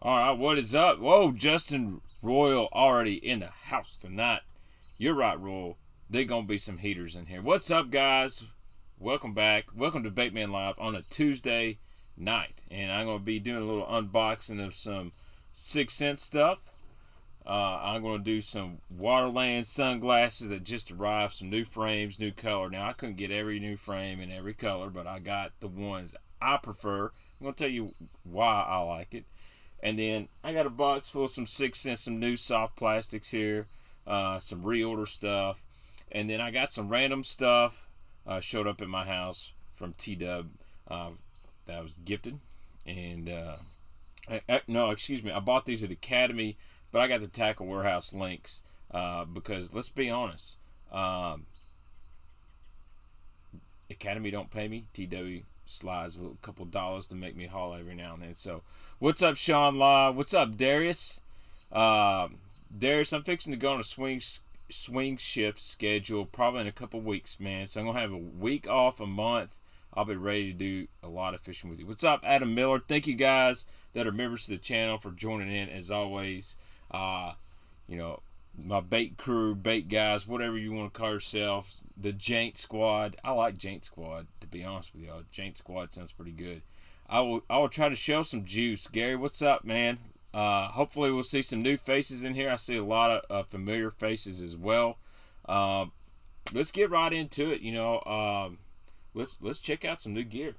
All right, what is up? Whoa, Justin Royal already in the house tonight. You're right, Royal. There gonna be some heaters in here. What's up, guys? Welcome back. Welcome to Baitman Live on a Tuesday night, and I'm gonna be doing a little unboxing of some 6 cent stuff. I'm gonna do some Waterland sunglasses that just arrived. Some new frames, new color. Now I couldn't get every new frame in every color, but I got the ones I prefer. I'm gonna tell you why I like it. And then I got a box full of some 6 cent, some new soft plastics here, some reorder stuff. And then I got some random stuff showed up at my house from T-Dub that I was gifted. And, no, excuse me, I bought these at Academy, but I got the Tackle Warehouse links because, let's be honest, Academy don't pay me. TW slides a couple dollars to make me haul every now and then. So what's up, Sean Law? What's up, Darius? Darius, I'm fixing to go on a swing shift schedule probably in a couple weeks, man. So I'm gonna have a week off a month. I'll be ready to do a lot of fishing with you. What's up, Adam Miller? Thank you guys that are members of the channel for joining in as always. You know, my bait crew, bait guys, whatever you want to call yourselves, the Jank Squad. I like Jank Squad, to be honest with y'all. Jank Squad sounds pretty good. I will try to show some juice. Gary, what's up, man? Hopefully we'll see some new faces in here. I see a lot of familiar faces as well. Let's get right into it. You know, let's check out some new gear.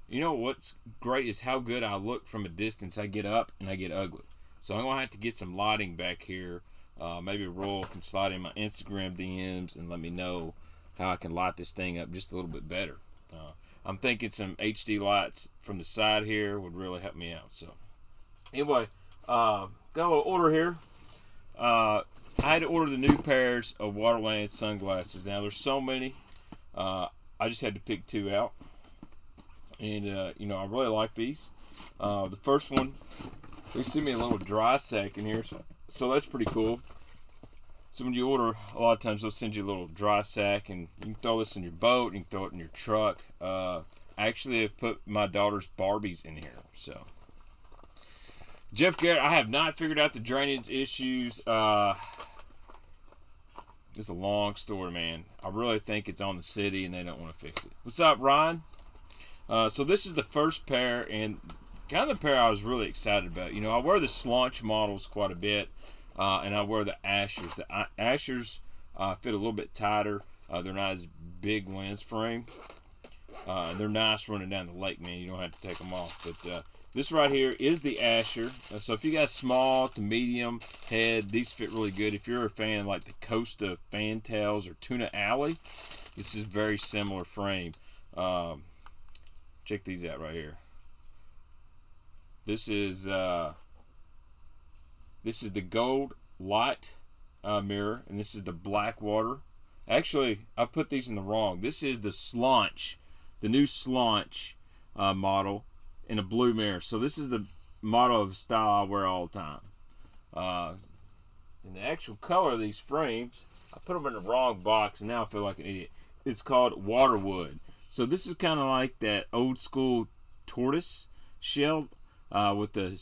You know what's great is how good I look from a distance. I get up and I get ugly. So I'm gonna have to get some lighting back here. Maybe Royal can slide in my Instagram DMs and let me know how I can light this thing up just a little bit better. I'm thinking some HD lights from the side here would really help me out. So anyway, got a little order here. I had to order the new pairs of Waterland sunglasses. Now there's so many. I just had to pick 2 out. And you know, I really like these. The first one, they sent me a little dry sack in here. So that's pretty cool. So when you order, a lot of times they'll send you a little dry sack, and you can throw this in your boat, you can throw it in your truck. Actually, I've put my daughter's Barbies in here. So, Jeff Garrett, I have not figured out the drainage issues. It's a long story, man. I really think it's on the city, and they don't want to fix it. What's up, Ryan? So this is the first pair, and kind of the pair I was really excited about. You know, I wear the Slaunch models quite a bit, and I wear the Ashers. The Ashers fit a little bit tighter. They're not as big lens frame. They're nice running down the lake, man. You don't have to take them off. But this right here is the Asher. So if you got small to medium head, these fit really good. If you're a fan of like the Costa Fantails or Tuna Alley, this is very similar frame. Check these out right here. This is the gold light mirror, and this is the black water. Actually, I put these in the wrong. This is the Slaunch, the new Slaunch model in a blue mirror. So this is the model of style I wear all the time. And the actual color of these frames, I put them in the wrong box, and now I feel like an idiot. It's called Waterwood. So this is kind of like that old school tortoise shell with the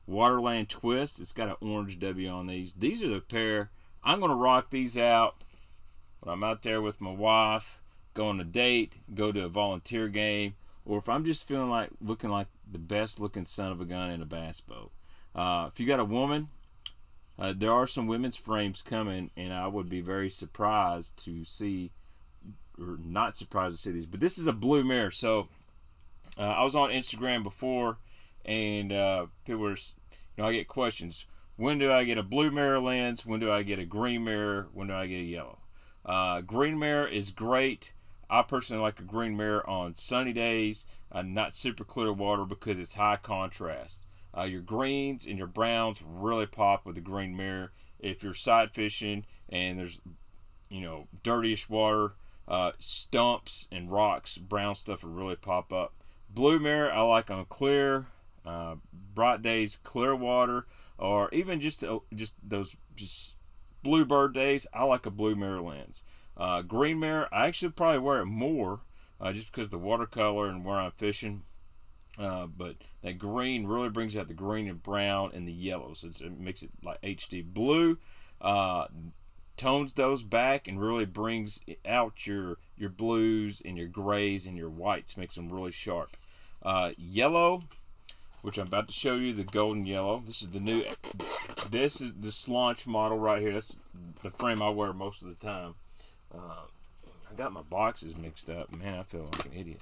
Waterland twist. It's got an orange W on these. These are the pair. I'm going to rock these out when I'm out there with my wife, go on a date, go to a volunteer game, or if I'm just feeling like looking like the best looking son of a gun in a bass boat. If you got a woman, there are some women's frames coming, and I would be very surprised to see, or not surprised to see these, but this is a blue mirror. So I was on Instagram before, and people were, you know, I get questions. When do I get a blue mirror lens? When do I get a green mirror? When do I get a yellow? Green mirror is great. I personally like a green mirror on sunny days, not super clear water, because it's high contrast. Your greens and your browns really pop with the green mirror. If you're side fishing and there's, you know, dirtyish water, stumps and rocks, brown stuff will really pop up. Blue mirror I like on clear, bright days, clear water, or even just those bluebird days. I like a blue mirror lens. Green mirror, I actually probably wear it more just because of the watercolor and where I'm fishing. But that green really brings out the green and brown and the yellow. So it makes it like HD blue. Tones those back and really brings out your blues and your grays and your whites. Makes them really sharp. Yellow, which I'm about to show you, the golden yellow. This is the new. This is the Slaunch model right here. That's the frame I wear most of the time. I got my boxes mixed up. Man, I feel like an idiot.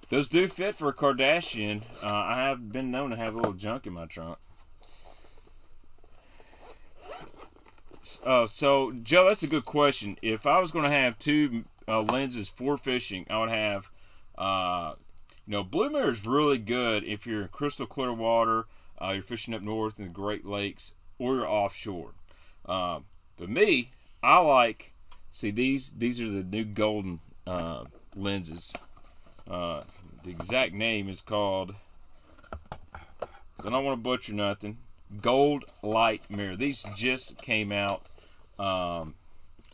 Those do fit for a Kardashian. I have been known to have a little junk in my trunk. So, Joe, that's a good question. If I was going to have two lenses for fishing, I would have, blue mirror is really good if you're in crystal clear water, you're fishing up north in the Great Lakes, or you're offshore. But me, I like, see, these are the new golden lenses. The exact name is called, because I don't want to butcher nothing, Gold Light Mirror. These just came out. I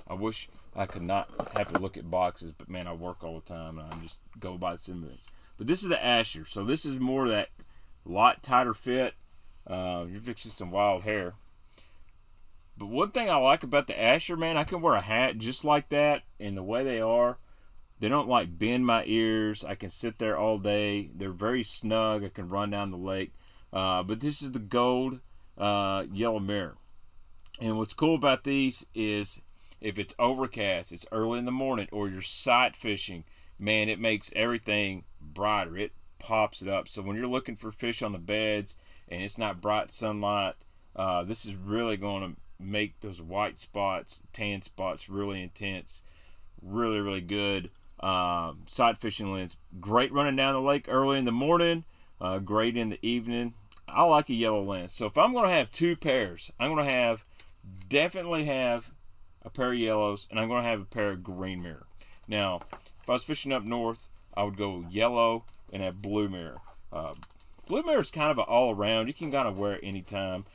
wish I could not have to look at boxes, but man, I work all the time and I just go by the Spinnerbaits. But this is the Asher, so this is more that lot tighter fit. You're fixing some wild hair. But one thing I like about the Asher, man, I can wear a hat just like that, and the way they are, they don't like bend my ears. I can sit there all day. They're very snug. I can run down the lake. But this is the gold yellow mirror. And what's cool about these is if it's overcast, it's early in the morning, or you're sight fishing, man, it makes everything brighter. It pops it up. So when you're looking for fish on the beds and it's not bright sunlight, this is really going to make those white spots, tan spots really intense. Really, really good. Sight fishing lens. Great running down the lake early in the morning. Great in the evening. I like a yellow lens. So if I'm going to have two pairs, I'm going to definitely have a pair of yellows, and I'm going to have a pair of green mirror. Now, if I was fishing up north, I would go yellow and have blue mirror. Blue mirror is kind of an all-around. You can kind of wear it anytime.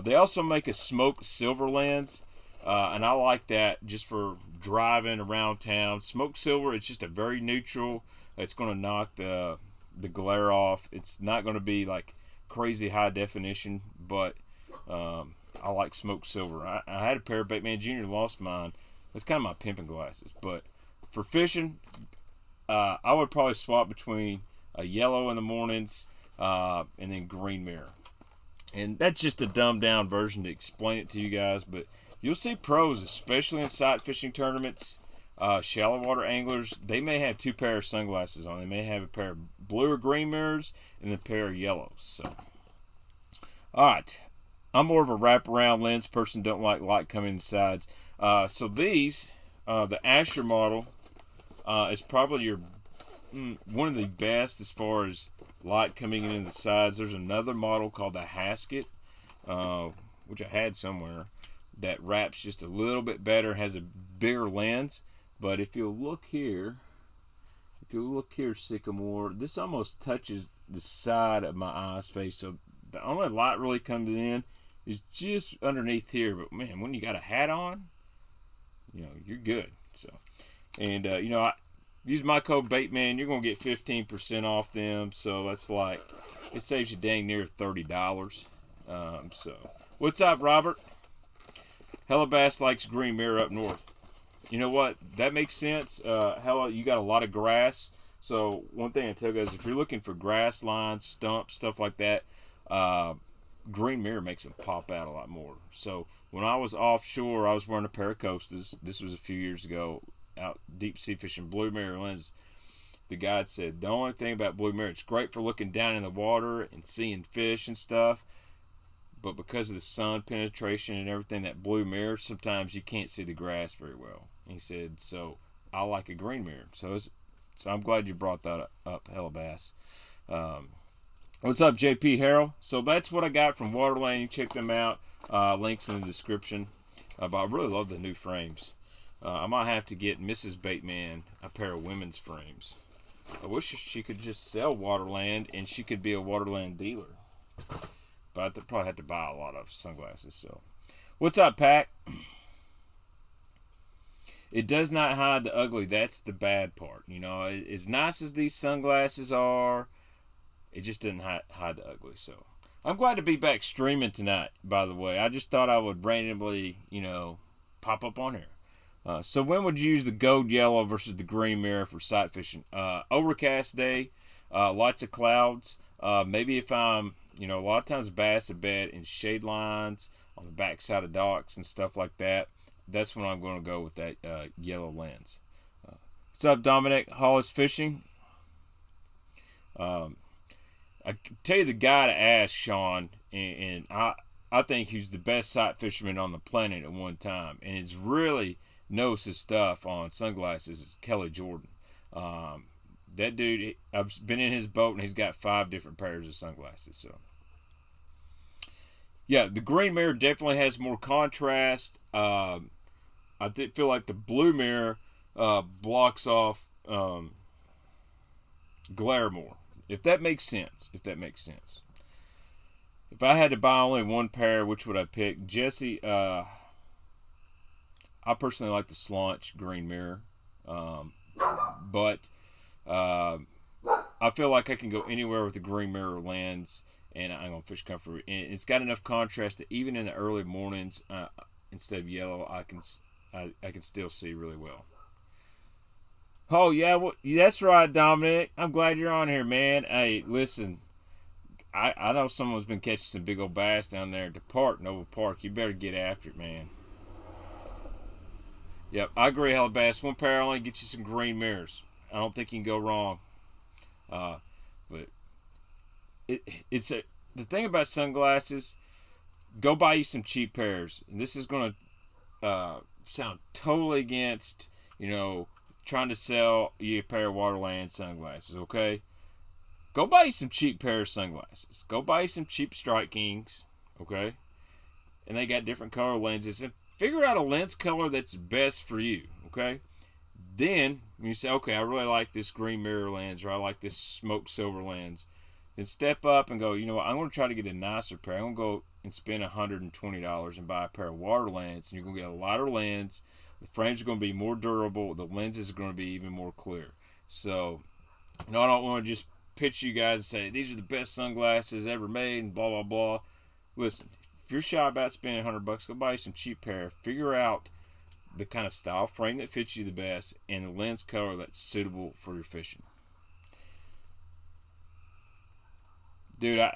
They also make a smoked silver lens, and I like that just for driving around town. Smoked silver, it's just a very neutral. It's going to knock the glare off. It's not going to be like crazy high definition, but I like smoked silver. I had a pair of Baitman Jr., lost mine. It's kind of my pimping glasses. But for fishing, I would probably swap between a yellow in the mornings and then green mirror. And that's just a dumbed down version to explain it to you guys, but you'll see pros, especially in sight fishing tournaments, shallow water anglers, they may have two pair of sunglasses on. They may have a pair of blue or green mirrors and a pair of yellows. So, all right. I'm more of a wraparound lens person, don't like light coming in the sides. So these, the Asher model, is probably one of the best as far as light coming in the sides. There's another model called the Hasket, which I had somewhere, that wraps just a little bit better, has a bigger lens. But if you'll look here, Sycamore, this almost touches the side of my eye's face. So the only light really comes in is just underneath here. But man, when you got a hat on, you're good. So, and I use my code Baitman. You're gonna get 15% off them. So that's like, it saves you dang near $30. So what's up, Robert? Hella Bass likes green mirror up north. You know what? That makes sense. Hella, you got a lot of grass. So one thing I tell you guys, if you're looking for grass lines, stumps, stuff like that, green mirror makes them pop out a lot more. So when I was offshore, I was wearing a pair of Costas. This was a few years ago, out deep sea fishing, blue mirror lens. The guide said the only thing about blue mirror, it's great for looking down in the water and seeing fish and stuff, but because of the sun penetration and everything, that blue mirror, sometimes you can't see the grass very well. And he said, so I like a green mirror. So I'm glad you brought that up, Hella Bass. What's up, JP Harrell? So that's what I got from Waterland. You check them out. Links in the description. But I really love the new frames. I might have to get Mrs. Baitman a pair of women's frames. I wish she could just sell Waterland and she could be a Waterland dealer. But I'd probably have to buy a lot of sunglasses. So, what's up, Pac? It does not hide the ugly. That's the bad part. As nice as these sunglasses are, it just didn't hide the ugly. So I'm glad to be back streaming tonight, by the way. I just thought I would randomly, pop up on here. So when would you use the gold yellow versus the green mirror for sight fishing? Overcast day, lots of clouds. Maybe if I'm, a lot of times bass are bed in shade lines on the backside of docks and stuff like that. That's when I'm going to go with that yellow lens. What's up, Dominic? Hollis Fishing. I can tell you the guy to ask, Sean, and I think he's the best sight fisherman on the planet at one time, and he's really knows his stuff on sunglasses. Is Kelly Jordan. That dude, I've been in his boat, and he's got 5 different pairs of sunglasses. So, yeah, the green mirror definitely has more contrast. I feel like the blue mirror blocks off glare more. If that makes sense. If I had to buy only one pair, which would I pick? Jesse, I personally like the Slaunch green mirror. But I feel like I can go anywhere with the green mirror lens, and I'm going to fish comfortably. And it's got enough contrast that even in the early mornings, instead of yellow, I can still see really well. Oh, yeah, well, that's right, Dominic. I'm glad you're on here, man. Hey, listen, I know someone's been catching some big old bass down there at the park, Nova Park. You better get after it, man. Yep, I agree, Hella Bass. One pair only get you some green mirrors. I don't think you can go wrong. But the thing about sunglasses, go buy you some cheap pairs. And this is going to sound totally against, trying to sell you a pair of Waterland sunglasses, okay? Go buy you some cheap pair of sunglasses. Go buy you some cheap Strike Kings, okay? And they got different color lenses. And figure out a lens color that's best for you, okay? Then, when you say, okay, I really like this green mirror lens, or I like this smoked silver lens, then step up and go, you know what, I'm going to try to get a nicer pair. I'm going to go and spend $120 and buy a pair of Waterlands, and you're going to get a lighter lens. The frames are going to be more durable. The lenses are going to be even more clear. So, I don't want to just pitch you guys and say, these are the best sunglasses ever made and blah, blah, blah. Listen, if you're shy about spending $100, go buy you some cheap pair. Figure out the kind of style frame that fits you the best and the lens color that's suitable for your fishing. Dude,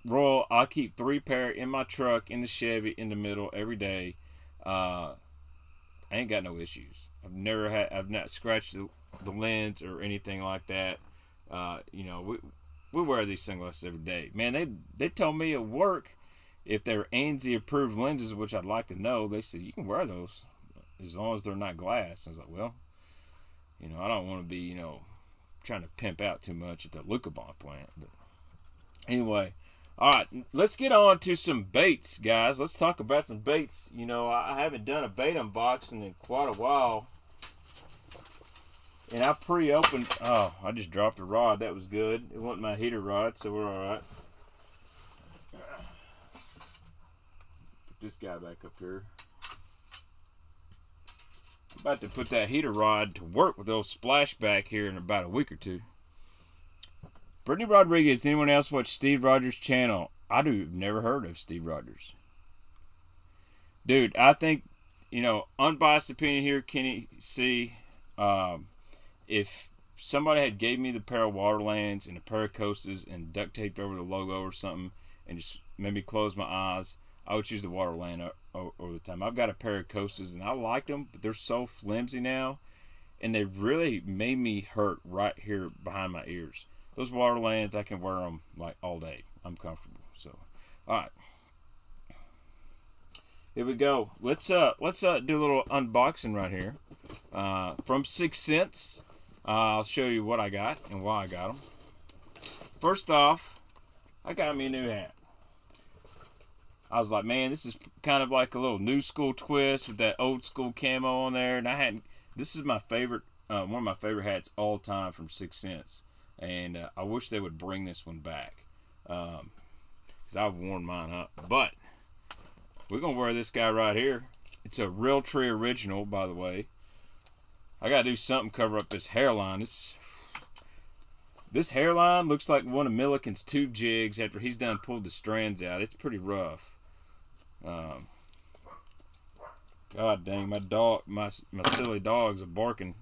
Royal, I keep 3 pair in my truck, in the Chevy, in the middle every day. I ain't got no issues. I've not scratched the lens or anything like that. We wear these sunglasses every day. Man, they told me at work if they're ANSI approved lenses, which I'd like to know, they said you can wear those as long as they're not glass. I was like, well, I don't want to be, trying to pimp out too much at the Lucabon plant. But anyway, all right, let's get on to some baits, guys. Let's talk about some baits. I haven't done a bait unboxing in quite a while. And I pre-opened, I just dropped a rod. That was good. It wasn't my heater rod, so we're all right. Put this guy back up here. I'm about to put that heater rod to work with those splashback here in about a week or two. Brittany Rodriguez, anyone else watch Steve Rogers' channel? I've never heard of Steve Rogers. Dude, I think, unbiased opinion here, Kenny C. If somebody had gave me the pair of Waterlands and a pair of Coastas and duct taped over the logo or something and just made me close my eyes, I would choose the Waterland over the time. I've got a pair of Coastas and I like them, but they're so flimsy now, and they really made me hurt right here behind my ears. Those Waterlands, I can wear them like all day. I'm comfortable. So, all right, here we go. Let's do a little unboxing right here from 6 Cents. I'll show you what I got and why I got them. First off, I got me a new hat. I was like, man, this is kind of like a little new school twist with that old school camo on there. And this is my favorite, one of my favorite hats all time from 6 Cents. And I wish they would bring this one back. Because I've worn mine up. But we're going to wear this guy right here. It's a Realtree original, by the way. I got to do something to cover up this hairline. This hairline looks like one of Milliken's tube jigs after he's done pulled the strands out. It's pretty rough. God dang, my silly dogs are barking.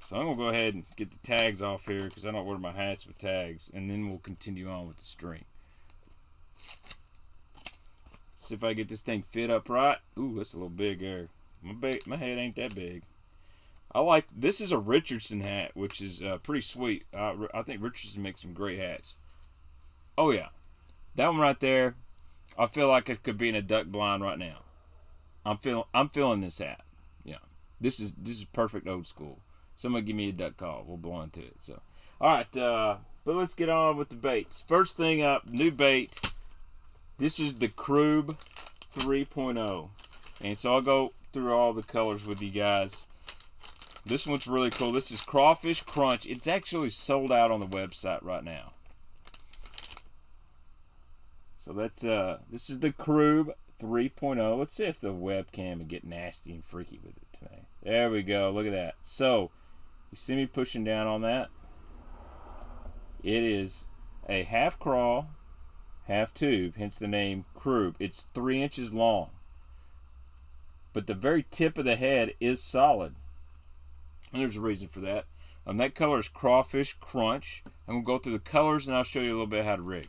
So I'm going to go ahead and get the tags off here because I don't order my hats with tags. And then we'll continue on with the string. See if I get this thing fit up right. Ooh, that's a little big there. My head ain't that big. This is a Richardson hat, which is pretty sweet. I think Richardson makes some great hats. Oh yeah, that one right there. I feel like it could be in a duck blind right now. I'm feeling this hat. Yeah, this is perfect old school. Somebody give me a duck call. We'll blow into it. So, all right, but let's get on with the baits. First thing up, new bait. This is the Krube 3.0, and so I'll go through all the colors with you guys. This one's really cool. This is Crawfish Crunch. It's actually sold out on the website right now. So that's this is the Krube 3.0. Let's see if the webcam will get nasty and freaky with it today. There we go. Look at that. So you see me pushing down on that? It is a half craw, half tube, hence the name Krube. It's 3 inches long. But the very tip of the head is solid. And there's a reason for that. That color is Crawfish Crunch. I'm going to go through the colors and I'll show you a little bit how to rig.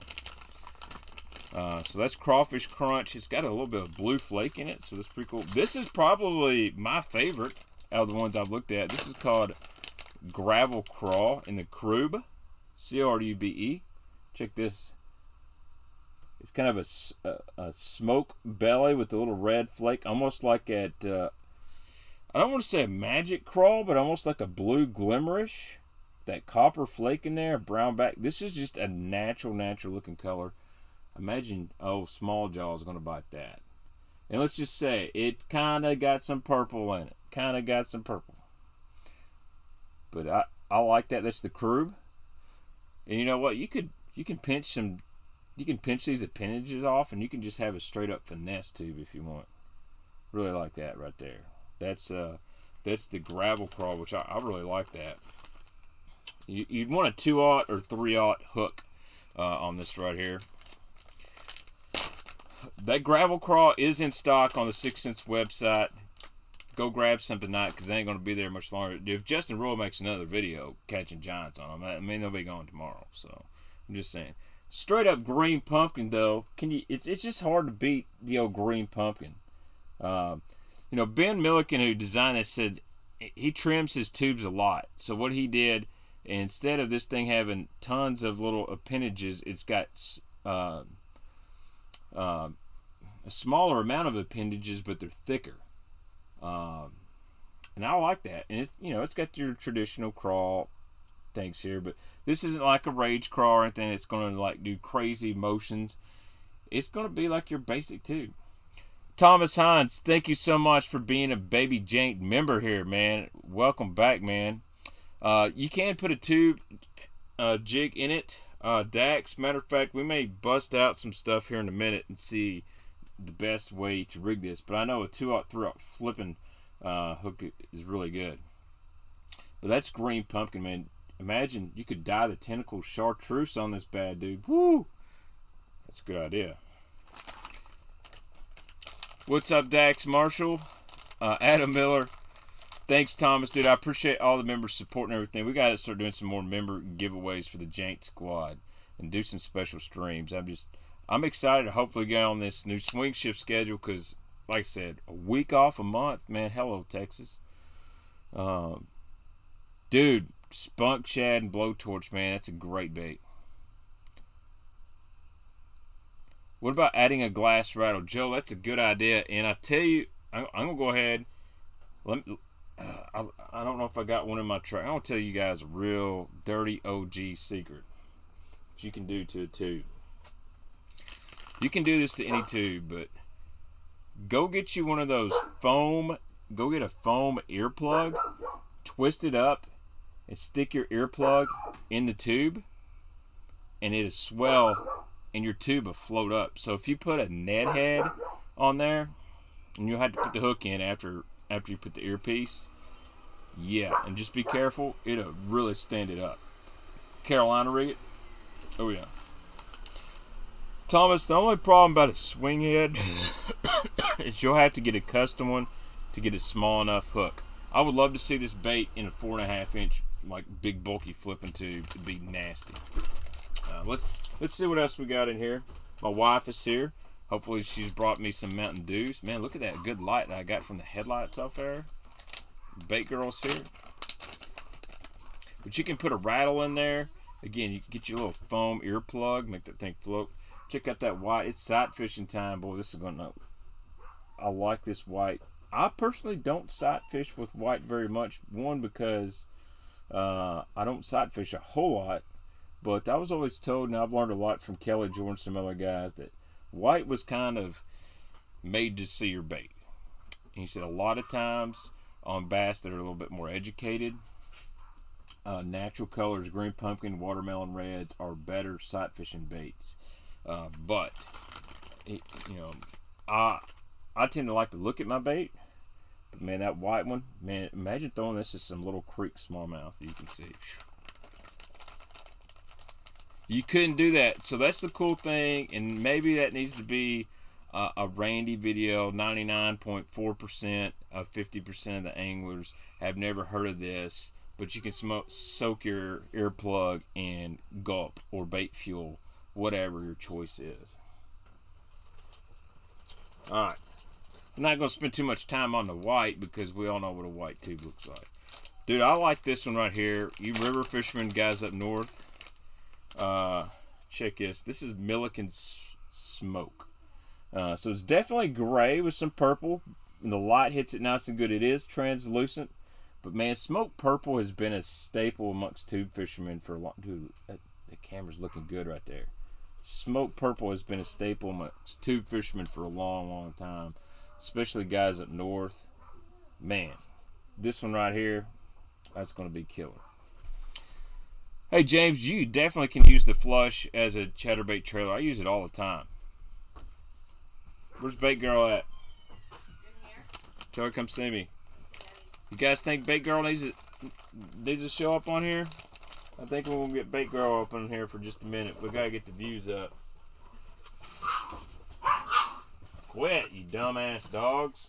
So that's Crawfish Crunch. It's got a little bit of blue flake in it, so that's pretty cool. This is probably my favorite out of the ones I've looked at. This is called Gravel Craw in the Krube, C-R-U-B-E. Check this. It's kind of a smoke belly with a little red flake, almost like at, I don't want to say a magic crawl, but almost like a blue glimmerish. That copper flake in there, brown back. This is just a natural looking color. Imagine, small jaw is going to bite that. And let's just say, it kind of got some purple in it. But I like that. That's the Krube. And you know what? You can pinch these appendages off, and you can just have a straight up finesse tube if you want. Really like that right there. That's the gravel crawl, which I really like that. You'd want a 2/0 or 3/0 hook on this right here. That gravel crawl is in stock on the 6th Sense website. Go grab some tonight because they ain't going to be there much longer. If Justin Roy makes another video catching giants on them, I mean, they'll be going tomorrow. So I'm just saying. Straight up green pumpkin though, it's just hard to beat the old green pumpkin. You know, Ben Milliken, who designed this, said he trims his tubes a lot. So what he did, instead of this thing having tons of little appendages, it's got a smaller amount of appendages, but they're thicker. And I like that. And it's got your traditional crawl things here, but this isn't like a rage crawl or anything that's going to like do crazy motions. It's going to be like your basic tube. Thomas Hines, thank you so much for being a Baby Jank member here, man. Welcome back, man. You can put a tube jig in it. Dax, matter of fact, we may bust out some stuff here in a minute and see the best way to rig this. But I know a 2/0, 3/0 flipping hook is really good. But that's green pumpkin, man. Imagine you could dye the tentacle chartreuse on this bad dude. Woo! That's a good idea. What's up, Dax Marshall? Adam Miller. Thanks, Thomas, dude. I appreciate all the members' support and everything. We got to start doing some more member giveaways for the Jank Squad and do some special streams. I'm excited to hopefully get on this new swing shift schedule because, like I said, a week off a month, man. Hello, Texas. Dude, spunk, shad, and blowtorch, man. That's a great bait. What about adding a glass rattle? Joe, that's a good idea. And I tell you, I'm going to go ahead. I don't know if I got one in my truck. I'm going to tell you guys a real dirty OG secret that you can do to a tube. You can do this to any tube, but go get you one of those foam. Go get a foam earplug, twist it up, and stick your earplug in the tube, and it'll swell, and your tube will float up. So if you put a Ned head on there, and you'll have to put the hook in after you put the earpiece, yeah, and just be careful, it'll really stand it up. Carolina rig it. Oh yeah. Thomas, the only problem about a swing head is you'll have to get a custom one to get a small enough hook. I would love to see this bait in a 4.5 inch, like big bulky flipping tube. It'd be nasty. Let's see what else we got in here. My wife is here. Hopefully she's brought me some Mountain Dews. Man, look at that good light that I got from the headlights off there. Bait girl's here. But you can put a rattle in there. Again, you can get your little foam earplug, make that thing float. Check out that white. It's sight fishing time. Boy, this is going to... I like this white. I personally don't sight fish with white very much. One, because I don't sight fish a whole lot. But I was always told, and I've learned a lot from Kelly, Jordan, some other guys, that white was kind of made to see your bait. And he said a lot of times on bass that are a little bit more educated, natural colors, green pumpkin, watermelon reds are better sight fishing baits. But I tend to like to look at my bait. But man, that white one, man, imagine throwing this at some little creek smallmouth that you can see. You couldn't do that. So that's the cool thing, and maybe that needs to be a Randy video. 99.4% of 50% of the anglers have never heard of this, but you can soak your earplug in gulp or bait fuel, whatever your choice is. Alright, I'm not going to spend too much time on the white because we all know what a white tube looks like. Dude, I like this one right here. You river fishermen guys up north, check this. This is Milliken Smoke. So it's definitely gray with some purple, and the light hits it nice and good. It is translucent, but man, smoke purple has been a staple amongst tube fishermen for a long. Dude, the camera's looking good right there. Smoke purple has been a staple amongst tube fishermen for a long, long time, especially guys up north. Man, this one right here, that's going to be killer. Hey James, you definitely can use the flush as a chatterbait trailer. I use it all the time. Where's Bait Girl at? In here. Tell her to come see me. You guys think Bait Girl needs to show up on here? I think we're gonna get Bait Girl up on here for just a minute. We gotta get the views up. Quit, you dumbass dogs.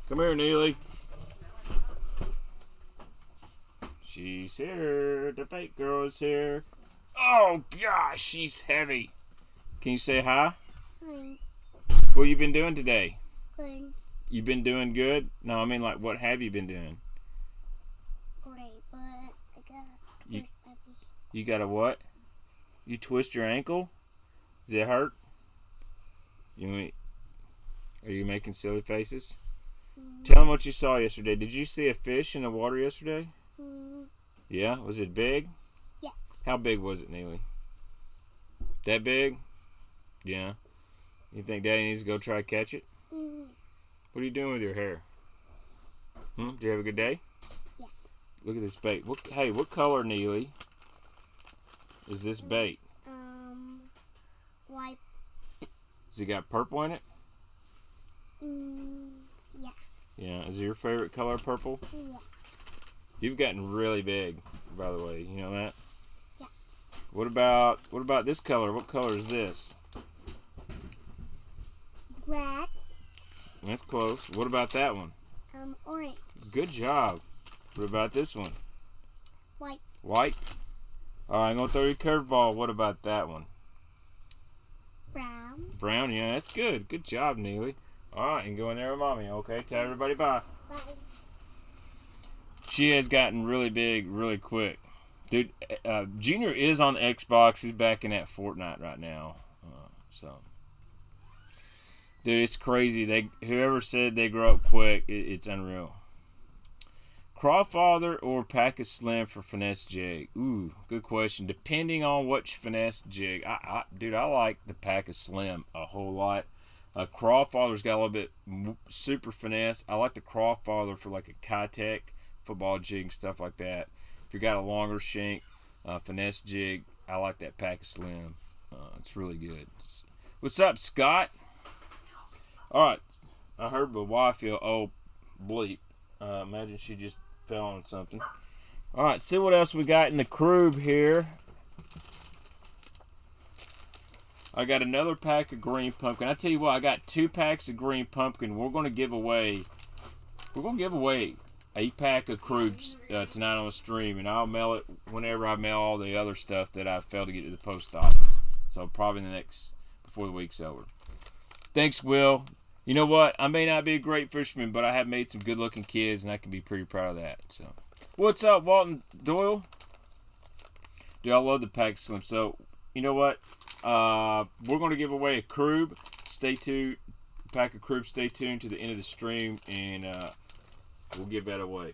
Come here, Neely. She's here. The Bait Girl is here. Oh gosh, she's heavy. Can you say hi? Hi. What you been doing today? Good. You been doing good? No, I mean like what have you been doing? Great, but I got twist puppy. You got a what? You twist your ankle? Does it hurt? Are you making silly faces? Tell them what you saw yesterday. Did you see a fish in the water yesterday? Yeah? Was it big? Yeah. How big was it, Neely? That big? Yeah. You think Daddy needs to go try to catch it? What are you doing with your hair? Did you have a good day? Yeah. Look at this bait. Hey, what color, Neely, is this bait? White. Has it got purple in it? Yeah. Yeah. Is it your favorite color, purple? Yeah. You've gotten really big, by the way. You know that? Yeah. What about this color? What color is this? Black. That's close. What about that one? Orange. Good job. What about this one? White. White? Alright, I'm going to throw you a curveball. What about that one? Brown. Brown? Yeah, that's good. Good job, Neely. Alright, you can go in there with Mommy. Okay, tell everybody bye. Bye. She has gotten really big really quick. Dude, Junior is on Xbox. He's back in that Fortnite right now. Dude, it's crazy. Whoever said they grow up quick, it's unreal. Crawfather or pack of slim for finesse jig? Ooh, good question. Depending on which finesse jig. Dude, I like the pack of slim a whole lot. Crawfather's got a little bit super finesse. I like the Crawfather for like a Kitech football jig and stuff like that. If you got a longer shank finesse jig, I like that pack of slim. It's really good. What's up, Scott? All right, I heard my wife yell, "Oh, bleep!" Imagine she just fell on something. All right, see what else we got in the Krube here. I got another pack of green pumpkin. I tell you what, I got 2 packs of green pumpkin. We're gonna give away a pack of Krubes tonight on the stream, and I'll mail it whenever I mail all the other stuff that I failed to get to the post office. So probably before the week's over. Thanks, Will. You know what? I may not be a great fisherman, but I have made some good-looking kids, and I can be pretty proud of that. So, what's up, Walton Doyle? Dude, I love the pack of Slim. So, you know what? We're going to give away a Krube. Stay tuned. Pack of Krube. Stay tuned to the end of the stream, and we'll give that away.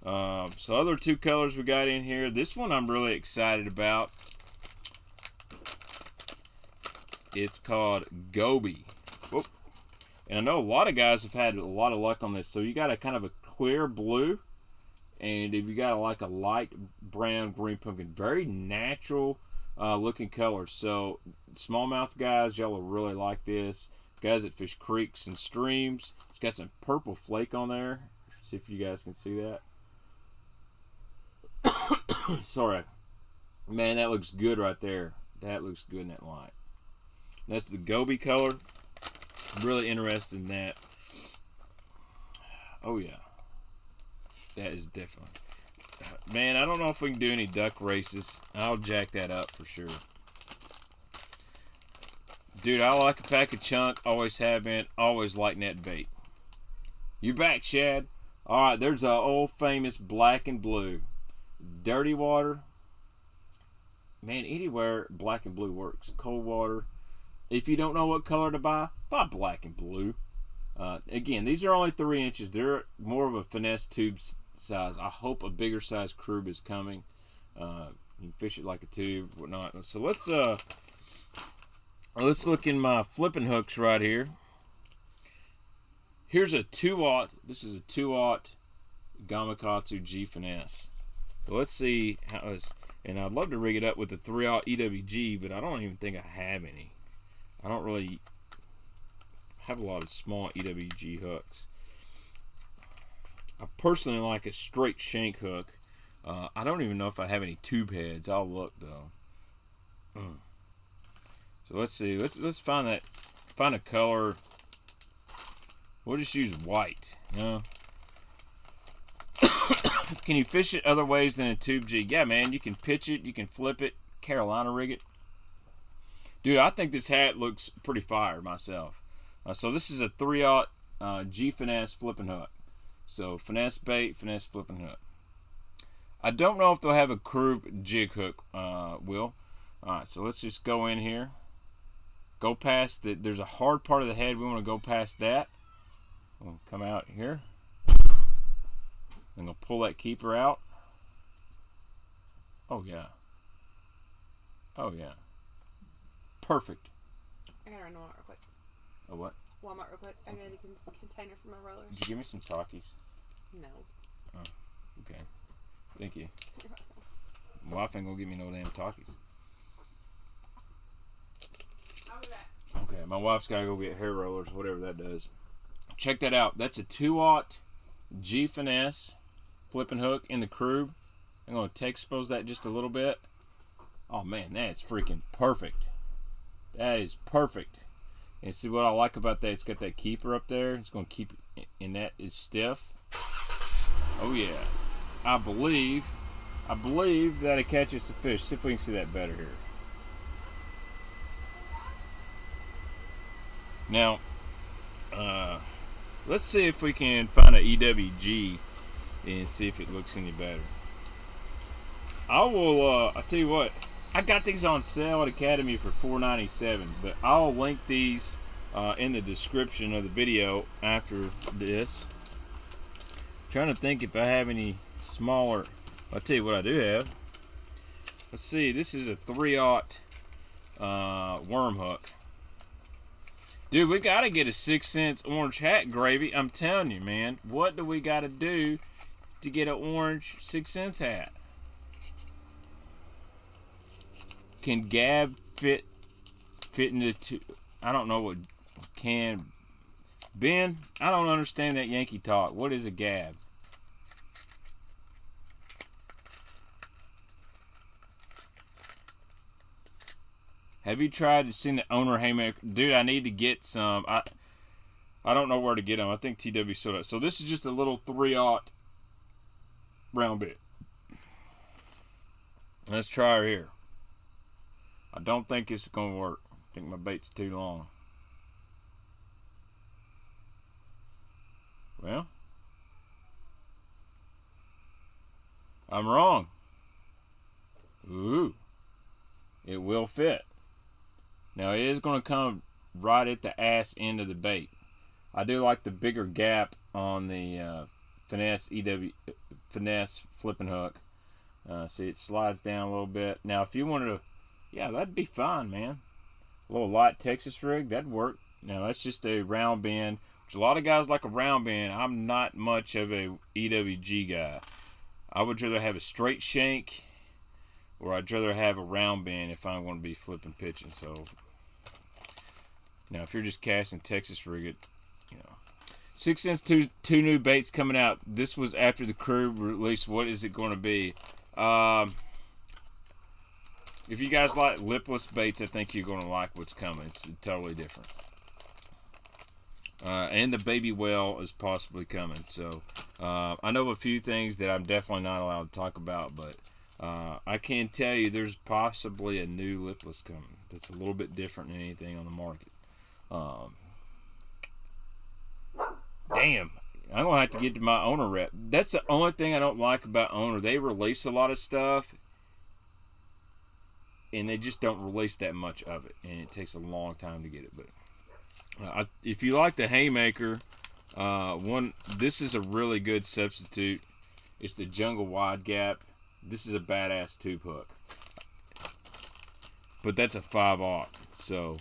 So, other 2 colors we got in here. This one I'm really excited about. It's called Goby. Whoop. And I know a lot of guys have had a lot of luck on this. So you got a kind of a clear blue, and if you got like a light brown green pumpkin, very natural looking colors. So smallmouth guys, y'all will really like this. Guys that fish creeks and streams, it's got some purple flake on there. See if you guys can see that. Sorry, man, that looks good right there. That looks good in that light. That's the Goby color. Really interested in that. Oh yeah, that is definitely. Man, I don't know if we can do any duck races. I'll jack that up for sure. Dude, I like a pack of chunk. Always have been. Always like net bait. You back, Shad? All right, there's a old famous black and blue. Dirty water. Man, anywhere black and blue works. Cold water. If you don't know what color to buy black and blue. Again, these are only 3 inches. They're more of a finesse tube size. I hope a bigger size Krube is coming. You can fish it like a tube, whatnot. So let's look in my flipping hooks right here. Here's a 2-aught. This is a 2-aught Gamakatsu G Finesse. So let's see how it's. And I'd love to rig it up with a 3-aught EWG, but I don't even think I have any. I don't really have a lot of small EWG hooks. I personally like a straight shank hook. I don't even know if I have any tube heads. I'll look though. So let's see. Let's find a color. We'll just use white. You know? Can you fish it other ways than a tube jig? Yeah, man. You can pitch it. You can flip it. Carolina rig it. Dude, I think this hat looks pretty fire myself. So this is a 3-aught G Finesse flipping hook. So finesse bait, finesse flipping hook. I don't know if they'll have a Krube jig hook, Will. Alright, so let's just go in here. Go past there's a hard part of the head. We want to go past that. We'll come out here. I'm going to pull that keeper out. Oh, yeah. Oh, yeah. Perfect. I gotta run to Walmart real quick. A what? Walmart real quick. I got a container for my rollers. Did you give me some Takis? No. Oh, okay. Thank you. My wife ain't gonna give me no damn Takis. I'll be back. Okay, my wife's gotta go get hair rollers, whatever that does. Check that out. That's a 2-aught G Finesse flipping hook in the Krube. I'm gonna expose that just a little bit. Oh man, that's freaking perfect. That is perfect. And see what I like about that? It's got that keeper up there. It's gonna keep it, and that is stiff. Oh yeah. I believe that it catches the fish. See if we can see that better here. Now, let's see if we can find an EWG and see if it looks any better. I'll tell you what, I got these on sale at Academy for $4.97, but I'll link these in the description of the video after this. Trying to think if I have any smaller. I'll tell you what I do have. Let's see, this is a 3-aught worm hook. Dude, we gotta get a 6-cent orange hat gravy. I'm telling you, man. What do we gotta do to get an orange 6-cent hat? Can Gab fit into two? I don't know what can. Ben, I don't understand that Yankee talk. What is a gab? Have you tried to see the owner haymaker? Dude, I need to get some. I don't know where to get them. I think TW sold it. So this is just a little 3/0 round bit. Let's try her here. I don't think it's going to work. I think my bait's too long. Well, I'm wrong. Ooh. It will fit. Now it is going to come right at the ass end of the bait. I do like the bigger gap on the finesse flipping hook. See, it slides down a little bit. Now, if you wanted to, yeah, that'd be fine, man. A little light Texas rig, that'd work. Now, that's just a round bend, which a lot of guys like a round bend. I'm not much of a EWG guy. I would rather have a straight shank, or I'd rather have a round bend if I'm going to be flipping pitching. So, now, if you're just casting Texas rig, it, you know. 6 cents, two new baits coming out. This was after the Crube release. What is it going to be? If you guys like lipless baits, I think you're going to like what's coming. It's totally different. And the baby whale is possibly coming. So, I know a few things that I'm definitely not allowed to talk about, but I can tell you there's possibly a new lipless coming that's a little bit different than anything on the market. Damn, I'm going to have to get to my owner rep. That's the only thing I don't like about owner. They release a lot of stuff, and they just don't release that much of it, and it takes a long time to get it. But if you like the haymaker, this is a really good substitute. It's the Jungle Wide Gap. This is a badass tube hook, but that's a 5/0. So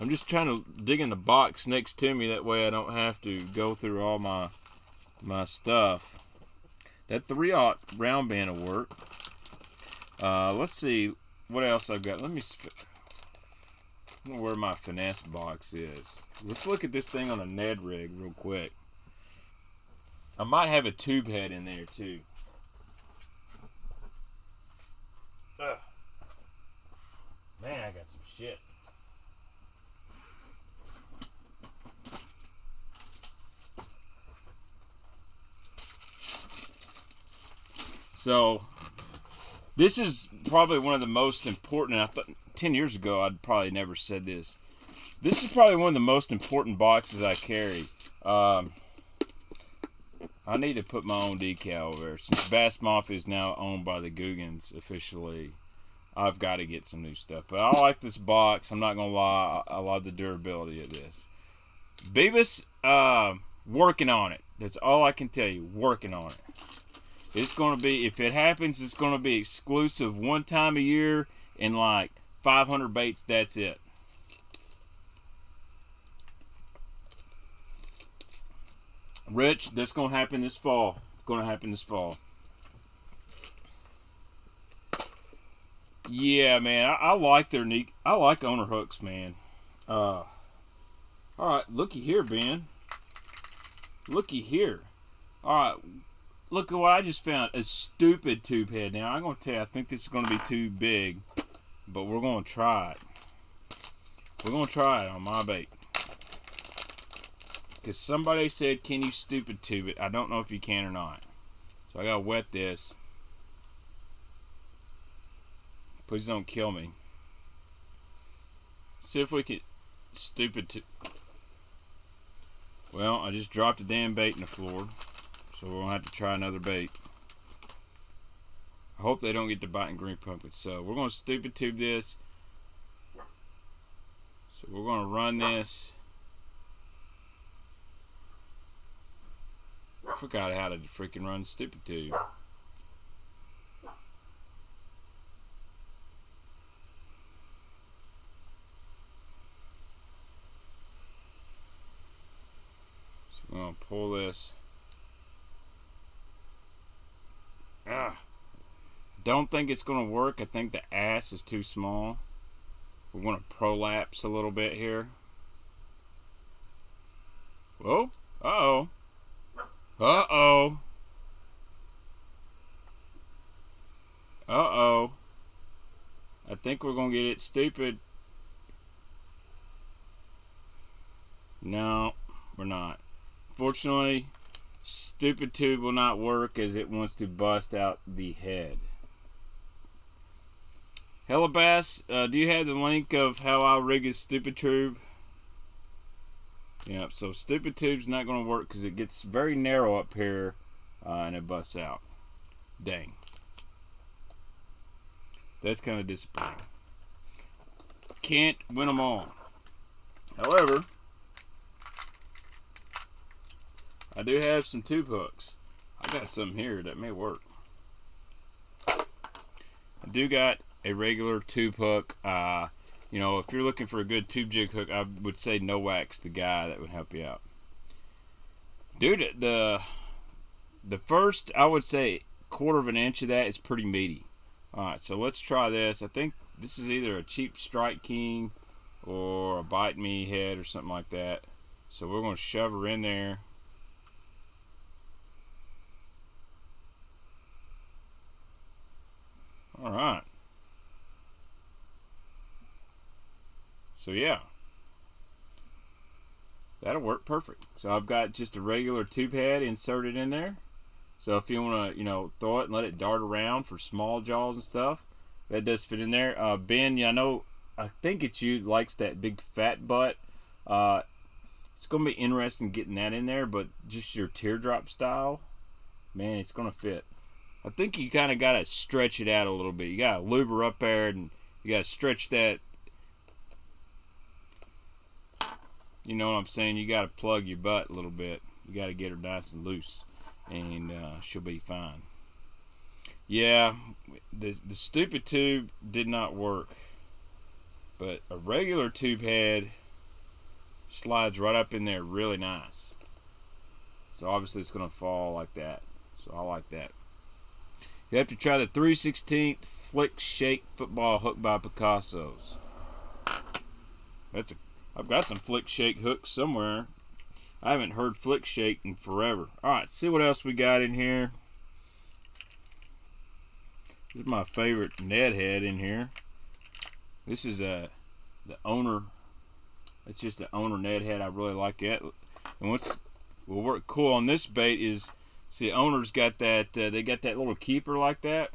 I'm just trying to dig in the box next to me. That way I don't have to go through all my stuff. That 3/0 round band will work. Let's see what else I've got. I don't know where my finesse box is. Let's look at this thing on a Ned rig real quick. I might have a tube head in there too. Ugh. Man, I got some shit. So, this is probably one of the most important. I thought 10 years ago I'd probably never said this. This is probably one of the most important boxes I carry. I need to put my own decal over there. Since Bass Mafia is now owned by the Googans officially, I've got to get some new stuff. But I like this box. I'm not going to lie. I love the durability of this. Beavis, working on it. That's all I can tell you. Working on it. It's going to be, if it happens, it's going to be exclusive one time a year and like 500 baits. That's it. Rich, that's going to happen this fall. Going to happen this fall. Yeah, man. I like their neat. I like owner hooks, man. All right, looky here, Ben. Looky here. All right. Look at what I just found. A stupid tube head. Now, I'm going to tell you, I think this is going to be too big, but we're going to try it. We're going to try it on my bait. Because somebody said, can you stupid tube it? I don't know if you can or not. So I got to wet this. Please don't kill me. See if we can stupid tube. Well, I just dropped a damn bait in the floor. So we're going to have to try another bait. I hope they don't get to biting green pumpkins. So we're going to stupid tube this. So we're going to run this. I forgot how to freaking run stupid tube. So we're going to pull this. Don't think it's going to work. I think the ass is too small. We're going to prolapse a little bit here. Whoa. Uh-oh. Uh-oh. Uh-oh. I think we're going to get it stupid. No, we're not. Fortunately, stupid tube will not work as it wants to bust out the head. Hellabass, do you have the link of how I rig a stupid tube? Yeah, so stupid tube's not going to work because it gets very narrow up here and it busts out. Dang. That's kind of disappointing. Can't win them all. However, I do have some tube hooks. I got some here that may work. I do got a regular tube hook. You know, if you're looking for a good tube jig hook, I would say No Wax, the guy that would help you out. Dude, the first, I would say, 1/4 of an inch of that is pretty meaty. Alright, so let's try this. I think this is either a cheap Strike King or a Bite Me head or something like that. So we're going to shove her in there. Alright. So yeah. That'll work perfect. So I've got just a regular tube head inserted in there. So if you want to, you know, throw it and let it dart around for small jaws and stuff, that does fit in there. Ben, I think it's you likes that big fat butt. It's going to be interesting getting that in there, but just your teardrop style, man, it's going to fit. I think you kind of got to stretch it out a little bit. You got to lube her up there, and you got to stretch that. You know what I'm saying? You got to plug your butt a little bit. You got to get her nice and loose, and she'll be fine. Yeah, the stupid tube did not work, but a regular tube head slides right up in there really nice. So obviously it's going to fall like that. So I like that. You have to try the 3/16 Flick Shake football hook by Picasso's. I've got some Flick Shake hooks somewhere. I haven't heard Flick Shake in forever. Alright, see what else we got in here. This is my favorite Ned head in here. This is the owner. It's just the owner Ned head. I really like that. And what's will work cool on this bait is, see, the owner's got that. They got that little keeper like that.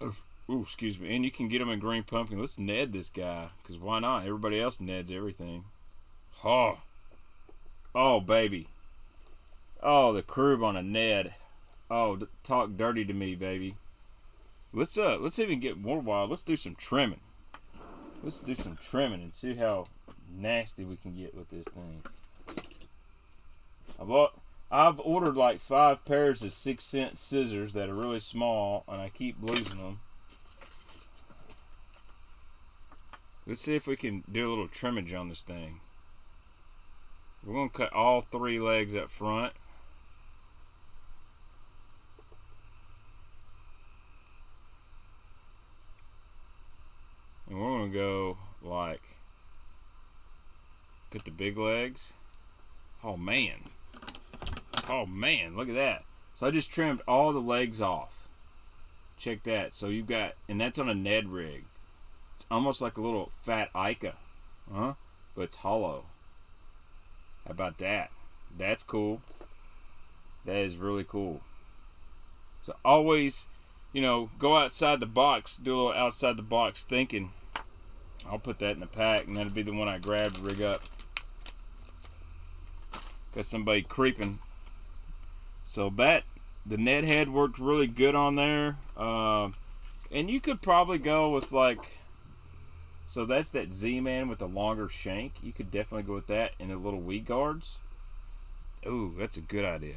Ooh, excuse me. And you can get them in green pumpkin. Let's Ned this guy, because why not? Everybody else Neds everything. Oh, baby. Oh, the Krube on a Ned. Oh, talk dirty to me, baby. Let's even get more wild. Let's do some trimming. Let's do some trimming and see how nasty we can get with this thing. I've ordered like 5 pairs of 6-cent scissors that are really small, and I keep losing them. Let's see if we can do a little trimmage on this thing. We're going to cut all 3 legs up front. And we're going to go like, cut the big legs. Oh man. Oh man, look at that. So I just trimmed all the legs off. Check that. So you've got, and that's on a Ned rig. It's almost like a little fat Ica. But it's hollow. How about that? That's cool. That is really cool. So always, you know, go outside the box. Do a little outside the box thinking. I'll put that in the pack, and that'll be the one I grab to rig up. Got somebody creeping. So the Ned head worked really good on there. And you could probably go with like, so that's that Z-Man with the longer shank. You could definitely go with that and the little weed guards. Ooh, that's a good idea.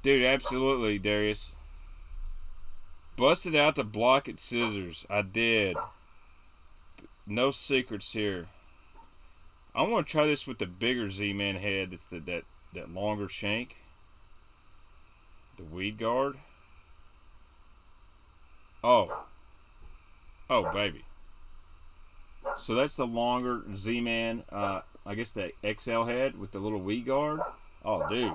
Dude, absolutely, Darius. Busted out the block at scissors. I did. No secrets here. I want to try this with the bigger Z-Man head. That's that longer shank. The weed guard. Oh, baby. So that's the longer Z-Man. I guess the XL head with the little Wii guard. Oh, dude.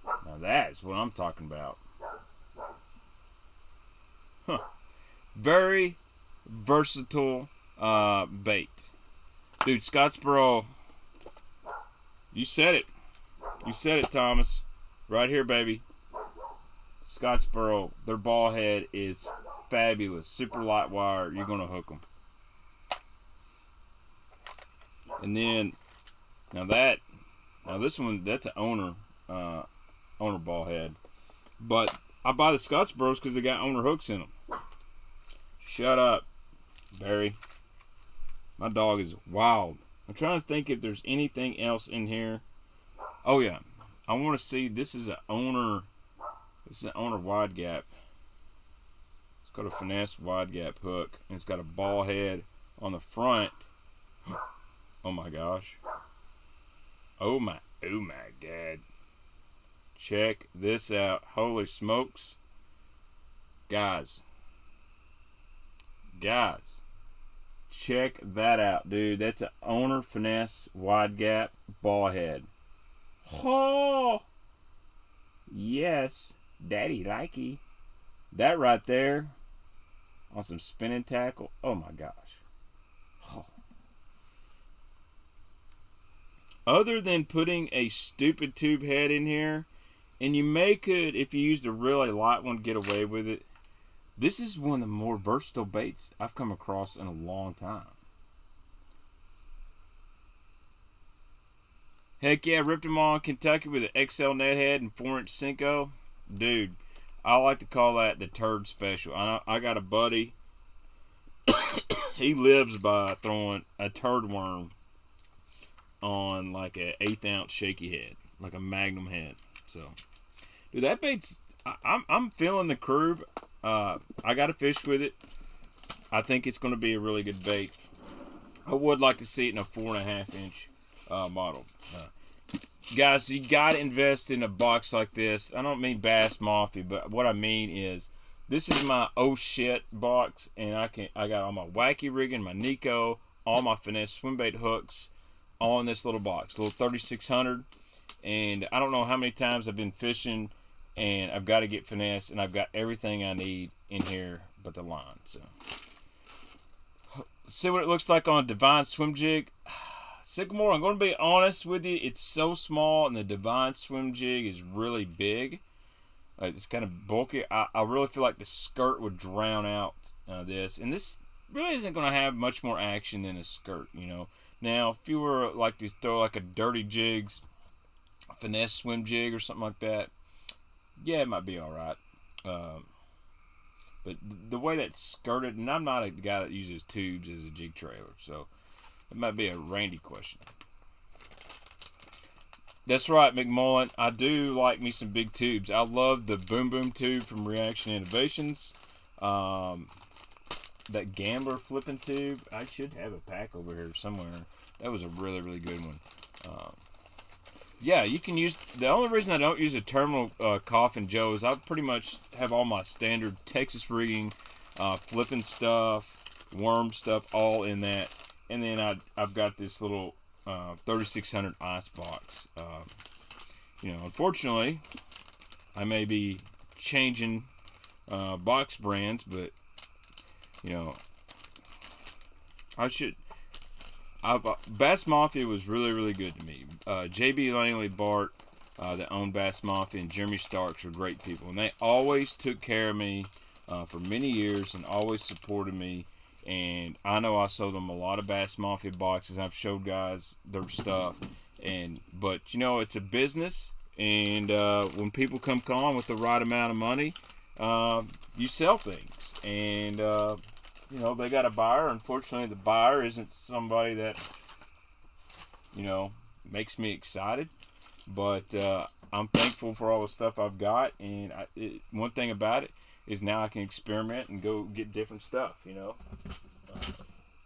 Now that's what I'm talking about. Huh. Very versatile bait. Dude, Scottsboro, you said it. You said it, Thomas. Right here, baby. Scottsboro, their ball head is fabulous. Super light wire. You're going to hook them. And then, now this one, that's an owner ball head. But I buy the Scottsboros because they got owner hooks in them. Shut up, Barry. My dog is wild. I'm trying to think if there's anything else in here. Oh yeah, I want to see. This is an owner. This is an owner wide gap. It's got a finesse wide gap hook, and it's got a ball head on the front. Oh my gosh. Oh my God. Check this out. Holy smokes. Guys. Check that out, dude. That's an owner finesse wide gap ball head. Oh. Yes. Daddy likey. That right there on some spinning tackle. Oh my gosh. Oh. Other than putting a stupid tube head in here, and you could, if you used a really light one, get away with it. This is one of the more versatile baits I've come across in a long time. Heck yeah, ripped them on Kentucky with an XL net head and 4-inch Cinco. Dude, I like to call that the turd special. I got a buddy. He lives by throwing a turd worm on like a 1/8 ounce shaky head, like a Magnum head. So, dude, that bait's. I'm feeling the Krube. I got to fish with it. I think it's going to be a really good bait. I would like to see it in a 4.5 inch model. Guys, you got to invest in a box like this. I don't mean Bass Mafia, but what I mean is this is my oh shit box, and I got all my wacky rigging, my Nico, all my finesse Swimbait hooks all in this little box, little 3600. And I don't know how many times I've been fishing, and I've got to get finesse, and I've got everything I need in here but the line. So, see what it looks like on a Divine Swim Jig. Sycamore, I'm going to be honest with you, it's so small, and the Divine Swim Jig is really big. It's kind of bulky. I really feel like the skirt would drown out this, and this really isn't going to have much more action than a skirt, you know. Now, if you were like to throw like a Dirty Jigs, a finesse swim jig or something like that, yeah, it might be all right. But the way that's skirted, and I'm not a guy that uses tubes as a jig trailer, so it might be a Randy question. That's right, McMullen. I do like me some big tubes. I love the Boom Boom tube from Reaction Innovations. That Gambler flipping tube. I should have a pack over here somewhere. That was a really, really good one. Yeah, you can use... The only reason I don't use a Terminal Coffin Joe is I pretty much have all my standard Texas rigging, flipping stuff, worm stuff, all in that. And then I've got this little 3600 ice box. You know, unfortunately, I may be changing box brands, but you know, Bass Mafia was really, really good to me. JB Langley, Bart, that owned Bass Mafia, and Jeremy Starks were great people, and they always took care of me for many years and always supported me. And I know I sold them a lot of Bass Mafia boxes. I've showed guys their stuff, but you know, it's a business, and when people come on with the right amount of money, you sell things, and you know, they got a buyer. Unfortunately, the buyer isn't somebody that, you know, makes me excited, but I'm thankful for all the stuff I've got, and one thing about it is now I can experiment and go get different stuff, you know.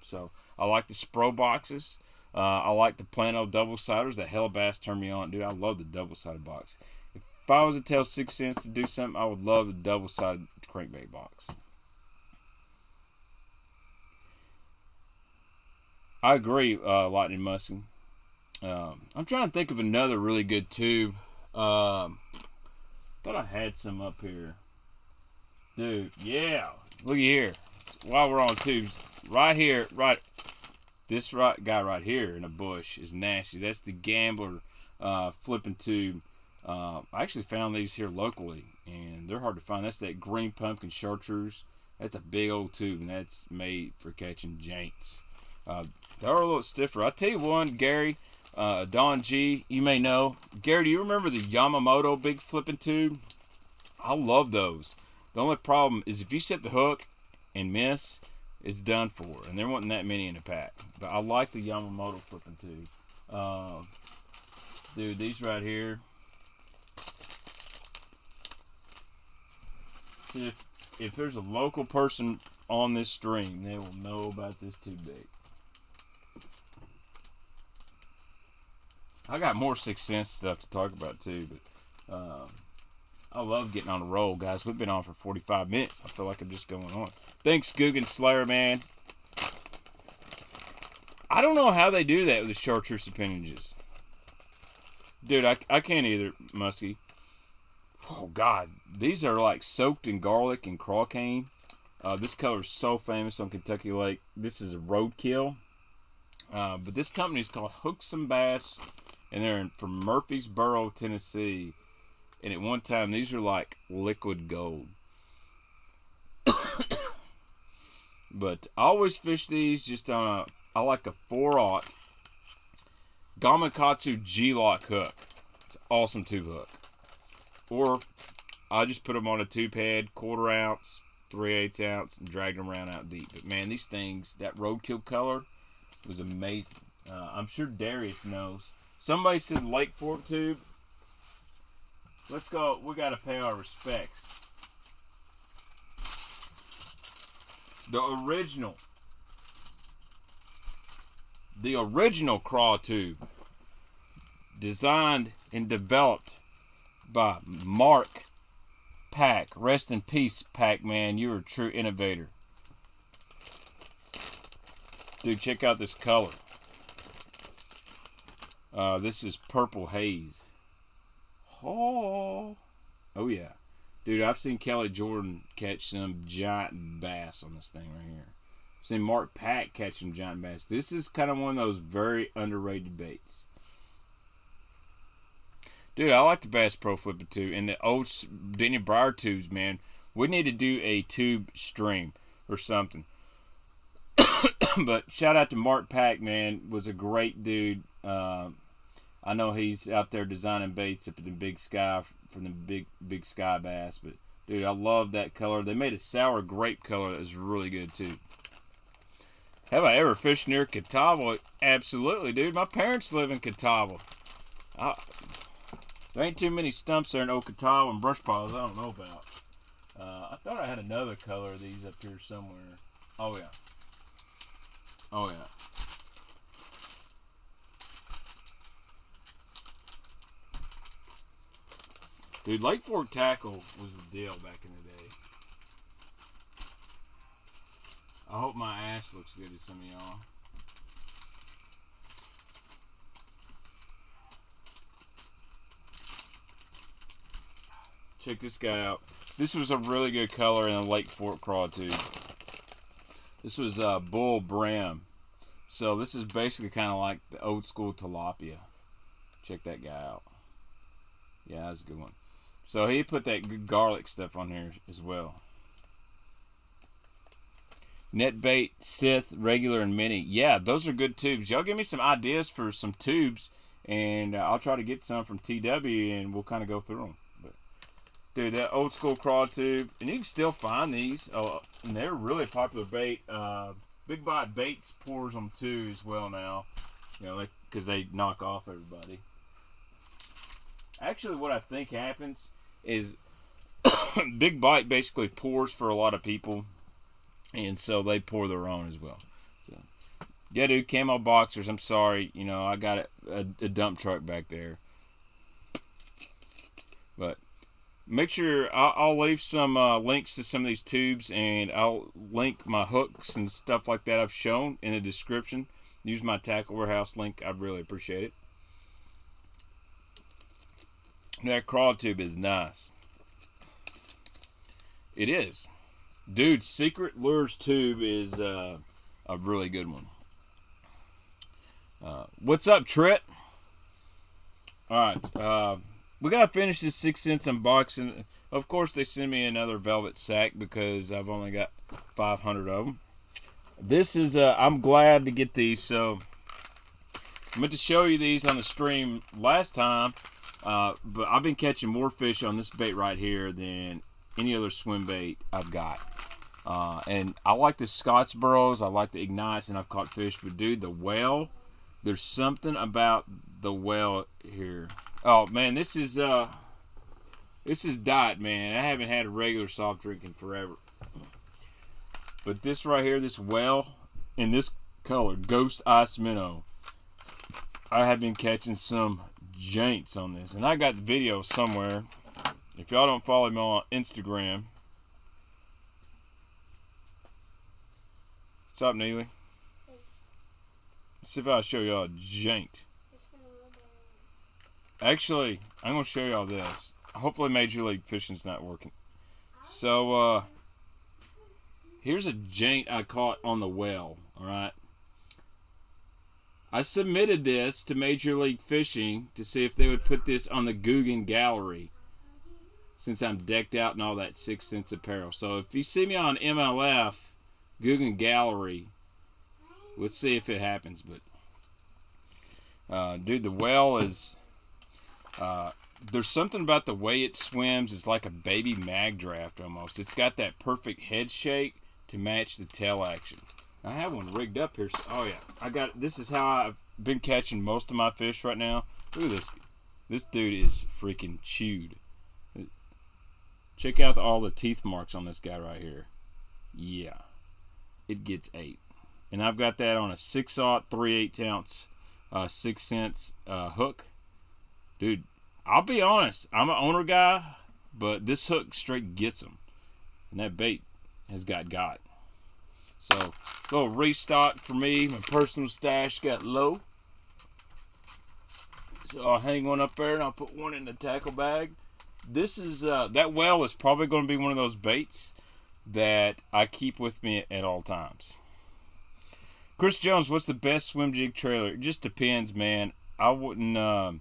So I like the Spro boxes. I like the Plano double-siders. The Hell Bass turned me on. Dude, I love the double-sided box. If I was to tell 6 cents to do something, I would love the double-sided crankbait box. I agree, Lightning Musking. I'm trying to think of another really good tube. Thought I had some up here. Dude, yeah. Look here. While we're on tubes, right here, this guy right here in a bush is nasty. That's the Gambler flipping tube. I actually found these here locally, and they're hard to find. That's that green pumpkin chartreuse. That's a big old tube, and that's made for catching janks. They're a little stiffer. I'll tell you one, Gary, Don G, you may know. Gary, do you remember the Yamamoto big flipping tube? I love those. The only problem is if you set the hook and miss, it's done for. And there wasn't that many in the pack. But I like the Yamamoto flipping tube. Dude, these right here. See, if there's a local person on this stream, they will know about this tube bait. I got more Sixth Sense stuff to talk about too, but I love getting on a roll, guys. We've been on for 45 minutes. I feel like I'm just going on. Thanks, Guggen Slayer, man. I don't know how they do that with the chartreuse appendages. Dude, I can't either, Muskie. Oh, God. These are like soaked in garlic and craw cane. This color is so famous on Kentucky Lake. This is a roadkill. But this company is called Hooks and Bass, and they're from Murfreesboro, Tennessee. And at one time, these are like liquid gold. But I always fish these just on I like a 4/0 Gamakatsu G-Lock hook. It's an awesome tube hook. Or I just put them on a tube head, 1/4 ounce, 3/8 ounce, and drag them around out deep. But man, these things, that roadkill color was amazing. I'm sure Darius knows. Somebody said Lake Fork tube. Let's go. We got to pay our respects. The original craw tube, designed and developed by Mark Pack. Rest in peace, Pac-Man. You're a true innovator. Dude, check out this color. This is Purple Haze. Oh yeah. Dude, I've seen Kelly Jordan catch some giant bass on this thing right here. I've seen Mark Pack catch some giant bass. This is kind of one of those very underrated baits. Dude, I like the Bass Pro Flipper too. And the old Denny Briar tubes, man. We need to do a tube stream or something. But shout out to Mark Pack, man. Was a great dude. I know he's out there designing baits up in the Big Sky for the big sky bass. But dude, I love that color. They made a sour grape color that was really good too. Have I ever fished near Catawba? Absolutely, dude. My parents live in Catawba. There ain't too many stumps there in Okatawa and brush piles I don't know about. I thought I had another color of these up here somewhere. Oh yeah. Oh yeah. Dude, Lake Fork tackle was the deal back in the day. I hope my ass looks good to some of y'all. Check this guy out. This was a really good color in a Lake Fork craw tube. This was Bull Brim. So this is basically kind of like the old school tilapia. Check that guy out. Yeah, that's a good one. So he put that good garlic stuff on here as well. Net bait, Sith, regular, and mini. Yeah, those are good tubes. Y'all give me some ideas for some tubes, and I'll try to get some from TW, and we'll kind of go through them. But dude, that old school craw tube, and you can still find these, and they're really popular bait. Big Bite Baits pours them too as well now, you know, because they knock off everybody. Actually, what I think happens is Big Bite basically pours for a lot of people, and so they pour their own as well. So, yeah, dude, camo boxers. I'm sorry, you know, I got a dump truck back there, but make sure I'll leave some links to some of these tubes, and I'll link my hooks and stuff like that I've shown in the description. Use my Tackle Warehouse link. I'd really appreciate it. That craw tube is nice. It is. Dude, Secret Lures tube is a really good one. What's up, Trit? Alright, we gotta finish this 6 cents unboxing. Of course, they send me another velvet sack because I've only got 500 of them. This is, I'm glad to get these, so I meant to show you these on the stream last time, but I've been catching more fish on this bait right here than any other swim bait I've got. And I like the Scottsboroughs, I like the Ignites, and I've caught fish, but dude, the whale, there's something about the whale here. Oh man, this is diet, man. I haven't had a regular soft drink in forever. But this right here, this whale in this color, Ghost Ice Minnow, I have been catching some janks on this. And I got the video somewhere. If y'all don't follow me on Instagram. What's up, Neely? Let's see if I'll show y'all a jank. Actually, I'm going to show y'all this. Hopefully Major League Fishing's not working. So, here's a jank I caught on the well, alright? I submitted this to Major League Fishing to see if they would put this on the Guggen Gallery, since I'm decked out in all that 6 cents apparel. So if you see me on MLF, Guggen Gallery, let's see if it happens. But dude, the whale is there's something about the way it swims. It's like a baby mag draft almost. It's got that perfect head shake to match the tail action. I have one rigged up here. Oh yeah, I got. This is how I've been catching most of my fish right now. Look at this. This dude is freaking chewed. Check out all the teeth marks on this guy right here. Yeah, it gets 8, and I've got that on a 6/0 3/8 ounce 6 cents hook. Dude, I'll be honest. I'm an owner guy, but this hook straight gets them, and that bait has got. So, little restock for me. My personal stash got low. So I'll hang one up there and I'll put one in the tackle bag. This is, that whale is probably going to be one of those baits that I keep with me at all times. Chris Jones, what's the best swim jig trailer? It just depends, man. I wouldn't, I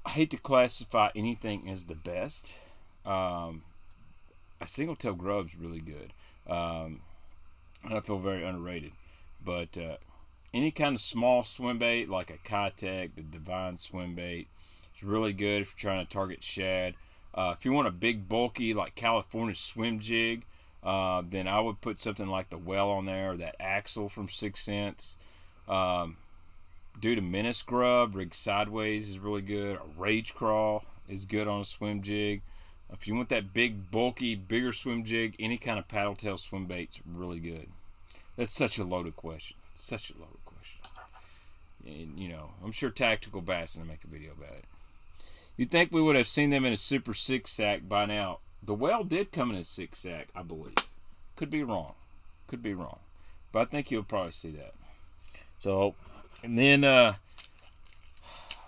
hate to classify anything as the best. A single tail grub's really good. I feel very underrated, but any kind of small swim bait like a Kitech, the Divine swim bait, it's really good if you're trying to target shad. If you want a big bulky like California swim jig, then I would put something like the Well on there, or that Axle from 6 cents. Dude, a Menace grub rigged sideways is really good. A Rage Crawl is good on a swim jig. If you want that big, bulky, bigger swim jig, any kind of paddle tail swim bait's really good. That's such a loaded question. Such a loaded question. And, you know, I'm sure Tactical Bass will make a video about it. You'd think we would have seen them in a Super 6 sack by now. The Whale did come in a 6 sack, I believe. Could be wrong. Could be wrong. But I think you'll probably see that. So, and then I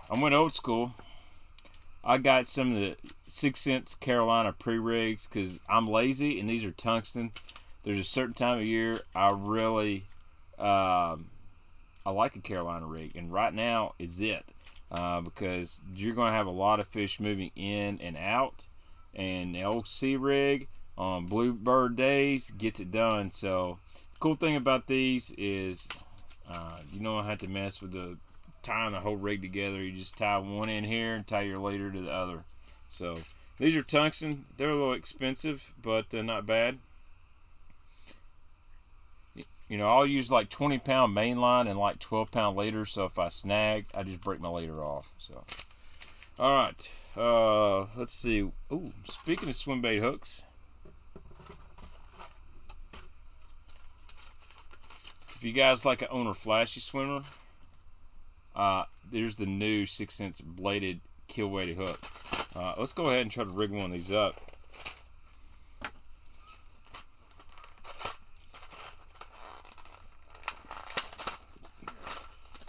went old school. I got some of the 6 cents Carolina pre-rigs because I'm lazy and these are tungsten. There's a certain time of year I really I like a Carolina rig, and right now is it because you're going to have a lot of fish moving in and out, and the old C rig on bluebird days gets it done. So the cool thing about these is you don't have to mess with the tying the whole rig together. You just tie one in here and tie your leader to the other. So these are tungsten. They're a little expensive, but not bad. You know, I'll use like 20-pound mainline and like 12-pound leaders. So if I snag, I just break my leader off. So, all right. Let's see. Ooh, speaking of swim bait hooks, if you guys like an owner flashy swimmer, there's the new 6 cents bladed kill weighted hook. Let's go ahead and try to rig one of these up.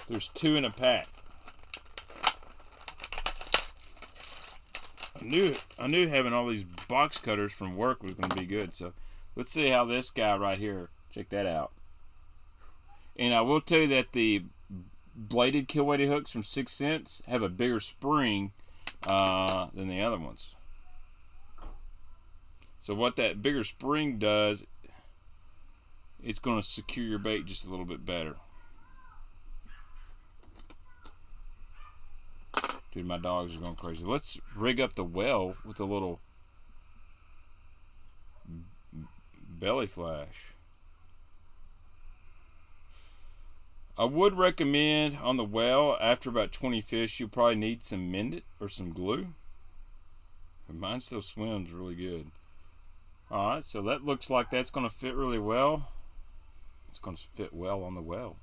There's 2 in a pack. I knew having all these box cutters from work was going to be good. So let's see how this guy right here. Check that out. And I will tell you that the bladed kill weighted hooks from 6 cents have a bigger spring than the other ones. So what that bigger spring does, it's going to secure your bait just a little bit better. Dude, my dogs are going crazy. Let's rig up the well with a little belly flash. I would recommend on the well, after about 20 fish, you'll probably need some Mend-It or some glue. But mine still swims really good. Alright, so that looks like that's going to fit really well. It's going to fit well on the well.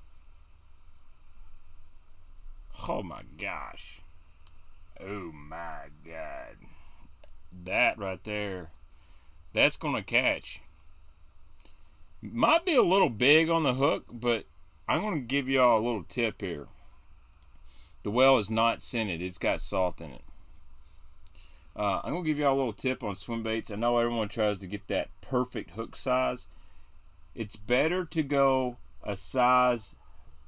Oh my gosh. Oh my God. That right there, that's going to catch. Might be a little big on the hook, but I'm going to give y'all a little tip here. The well is not scented. It's got salt in it. I'm going to give y'all a little tip on swim baits. I know everyone tries to get that perfect hook size. It's better to go a size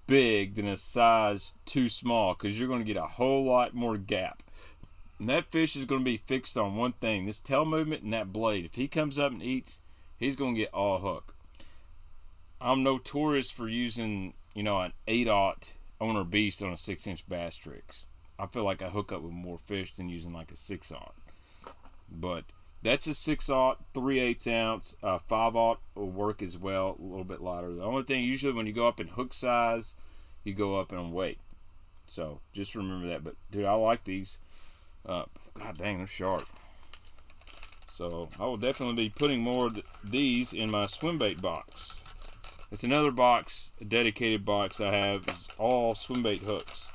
big than a size too small, because you're going to get a whole lot more gap. And that fish is going to be fixed on one thing, this tail movement and that blade. If he comes up and eats, he's going to get all hook. I'm notorious for using, an 8/0 owner beast on a 6-inch bass tricks. I feel like I hook up with more fish than using like a 6/0. But that's a 6/0, 3/8 ounce, 5/0 will work as well, a little bit lighter. The only thing, usually when you go up in hook size, you go up in weight. So just remember that. But dude, I like these. God dang, they're sharp. So I will definitely be putting more of these in my swim bait box. It's another box, a dedicated box I have, is all swim bait hooks.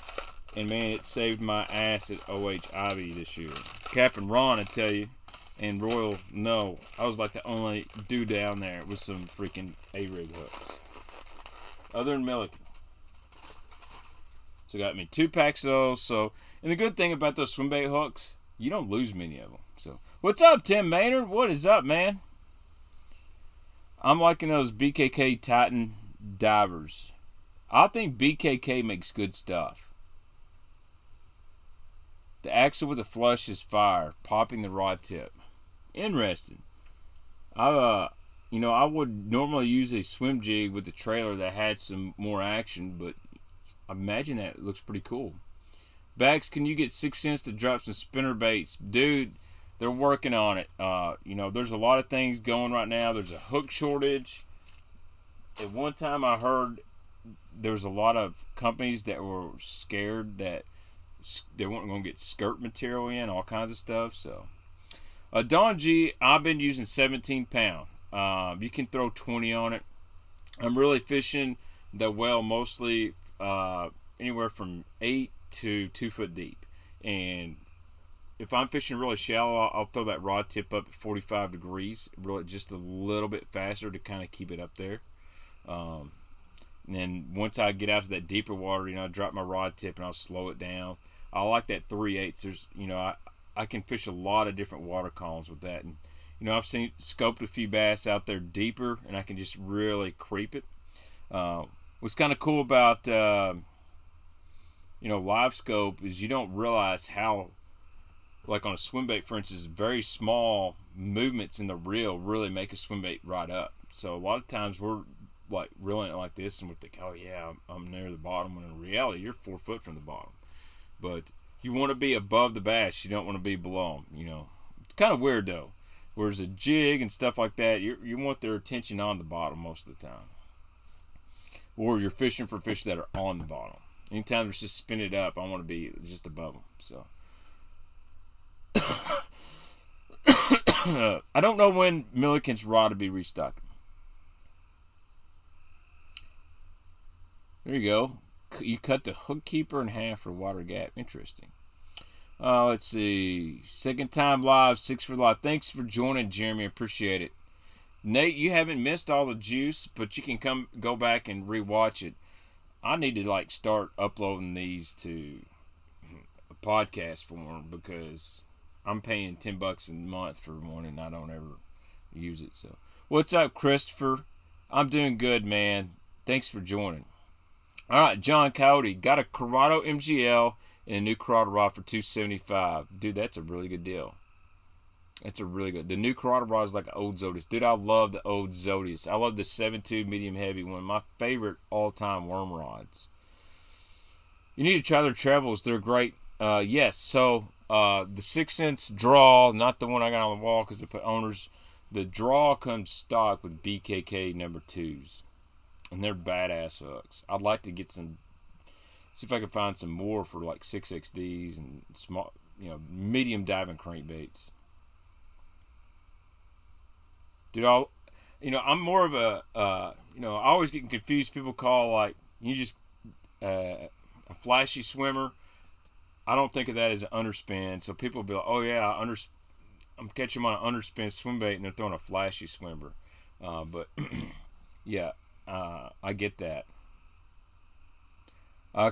And man, it saved my ass at OH Ivy this year. Captain Ron, I tell you, and Royal, no. I was like the only dude down there with some freaking A-rig hooks. Other than Milliken. So got me 2 packs of those. So, and the good thing about those swim bait hooks, you don't lose many of them. So, what's up, Tim Maynard? What is up, man? I'm liking those BKK Titan divers. I think BKK makes good stuff. The axle with the flush is fire, popping the rod tip. Interesting. I would normally use a swim jig with the trailer that had some more action, but I imagine that looks pretty cool. Bax, can you get 6 cents to drop some spinnerbaits? Dude, they're working on it. There's a lot of things going right now. There's a hook shortage. At one time I heard there was a lot of companies that were scared that they weren't going to get skirt material in, all kinds of stuff. So, Don G, I've been using 17 pound. You can throw 20 on it. I'm really fishing the well mostly anywhere from 8 to 2 foot deep. And if I'm fishing really shallow, I'll throw that rod tip up at 45 degrees, really just a little bit faster to kind of keep it up there. And then once I get out to that deeper water, I drop my rod tip and I'll slow it down. I like that 3/8. There's, I can fish a lot of different water columns with that. And, I've scoped a few bass out there deeper, and I can just really creep it. What's kind of cool about, live scope is you don't realize how, like on a swim bait, for instance, very small movements in the reel really make a swim bait ride up. So a lot of times we're like reeling it like this and we think, oh yeah, I'm near the bottom, when in reality you're 4 foot from the bottom. But you want to be above the bass, you don't want to be below them. It's kind of weird though. Whereas a jig and stuff like that, you want their attention on the bottom most of the time. Or you're fishing for fish that are on the bottom. Anytime it's just spin it up, I want to be just above them. So I don't know when Milliken's rod will be restocked. There you go. You cut the hook keeper in half for water gap. Interesting. Let's see. Second time live, 6 for live. Thanks for joining, Jeremy. Appreciate it. Nate, you haven't missed all the juice, but you can go back and rewatch it. I need to start uploading these to a podcast form, because I'm paying $10 a month for one, and I don't ever use it. So, what's up, Christopher? I'm doing good, man. Thanks for joining. All right, John Coyote got a Corrado MGL and a new Corrado rod for $275. Dude, that's a really good deal. That's a really good. The new Corrado rod is like an old Zodius. Dude, I love the old Zodius. I love the 7.2 medium heavy, one of my favorite all-time worm rods. You need to try their trebles. They're great. Yes, so the 6-cents draw, not the one I got on the wall because they put owners. The draw comes stock with BKK number 2s. And they're badass hooks. I'd like to get some, see if I can find some more for like 6XDs and small, medium diving crankbaits. Dude, I'm more of a, I always get confused. People call like, you just, a flashy swimmer. I don't think of that as an underspin. So people will be like, oh yeah, I'm catching them on an underspin swim bait and they're throwing a flashy swimmer. But yeah, I get that.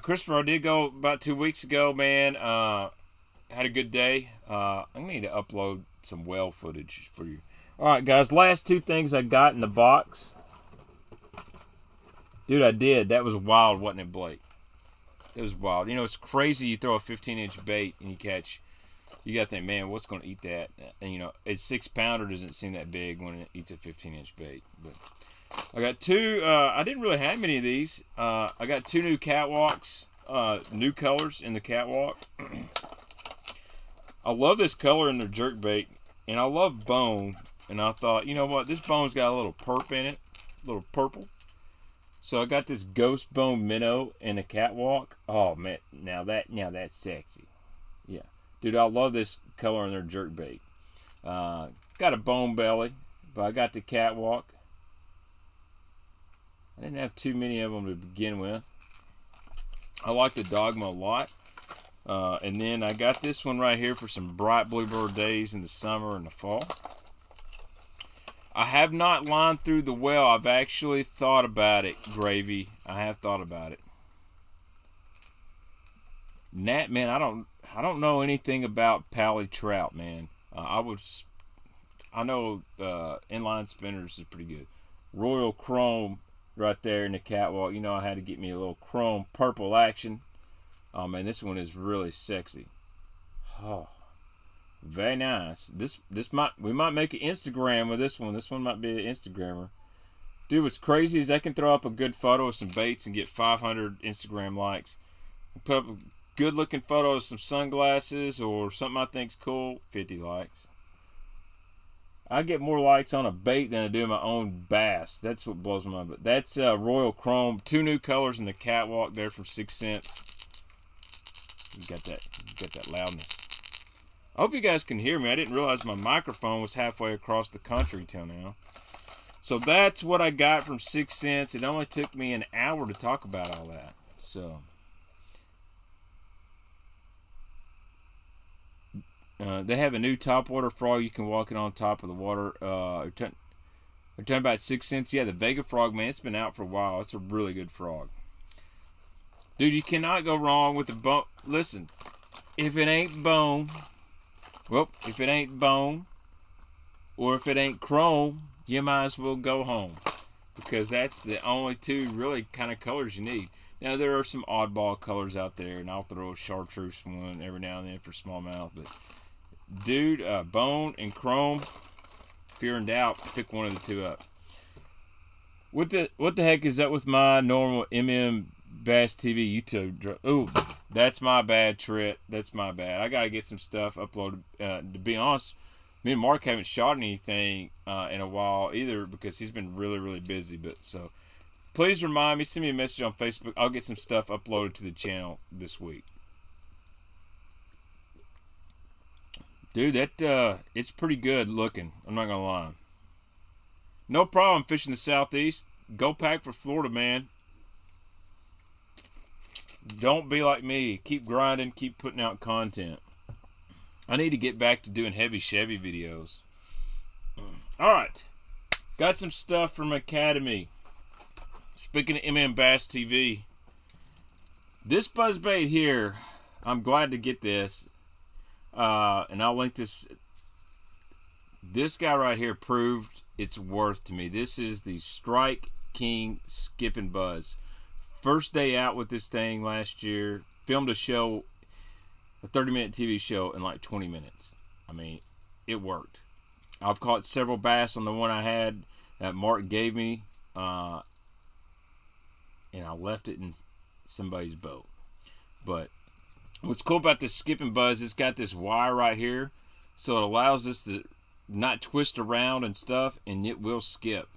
Christopher, I did go about 2 weeks ago, man. Had a good day. I need to upload some whale footage for you. Alright, guys, last 2 things I got in the box. Dude, I did. That was wild, wasn't it, Blake? It was wild. It's crazy you throw a 15-inch bait and you catch. You got to think, man, what's going to eat that? And, a 6-pounder doesn't seem that big when it eats a 15-inch bait. But I got 2. I didn't really have many of these. I got 2 new catwalks, new colors in the catwalk. I love this color in their jerkbait, and I love bone. And I thought, you know what? This bone's got a little perp in it, a little purple. So I got this ghost bone minnow in a catwalk. Oh man, now that's sexy. Yeah, dude, I love this color in their jerkbait. Got a bone belly, but I got the catwalk. I didn't have too many of them to begin with. I like the Dogma a lot. And then I got this one right here for some bright bluebird days in the summer and the fall. I have not lined through the well. I've actually thought about it, Gravy. I have thought about it. Nat, man, I don't know anything about pally trout, man. I know inline spinners is pretty good. Royal Chrome right there in the catwalk. I had to get me a little chrome purple action. Oh man, this one is really sexy. Oh, very nice. We might make an Instagram with this one. This one might be an Instagrammer. Dude, what's crazy is I can throw up a good photo of some baits and get 500 Instagram likes. Put up a good looking photo of some sunglasses or something I think's cool, 50 likes. I get more likes on a bait than I do my own bass. That's what blows my mind. But that's Royal Chrome. 2 new colors in the catwalk there from 6 cents. You got that loudness. I hope you guys can hear me. I didn't realize my microphone was halfway across the country till now. So that's what I got from 6 cents. It only took me an hour to talk about all that. So they have a new topwater frog. You can walk it on top of the water. We're talking about 6 cents. Yeah, the Vega frog, man, it's been out for a while. It's a really good frog. Dude, you cannot go wrong with the bone. Listen, if it ain't bone, or if it ain't chrome, you might as well go home. Because that's the only 2 really kind of colors you need. Now, there are some oddball colors out there, and I'll throw a chartreuse one every now and then for smallmouth. But, dude, bone and chrome, if you're in doubt, pick one of the 2 up. What the heck is up with my normal Bass TV YouTube? Ooh, that's my bad, Trit. That's my bad. I gotta get some stuff uploaded. To be honest, me and Mark haven't shot anything in a while either because he's been really, really busy. But so, please remind me. Send me a message on Facebook. I'll get some stuff uploaded to the channel this week. Dude, that it's pretty good looking. I'm not gonna lie. No problem fishing the southeast. Go pack for Florida, man. Don't be like me. Keep grinding. Keep putting out content. I need to get back to doing heavy Chevy videos. Alright. Got some stuff from Academy. Speaking of Bass TV. This buzzbait here, I'm glad to get this. And I'll link this. This guy right here proved its worth to me. This is the Strike King Skip and Buzz. First day out with this thing last year. Filmed a show, a 30-minute TV show in like 20 minutes. I mean, it worked. I've caught several bass on the one I had that Mark gave me. And I left it in somebody's boat. But what's cool about this Skip and Buzz, it's got this wire right here. So it allows us to not twist around and stuff, and it will skip.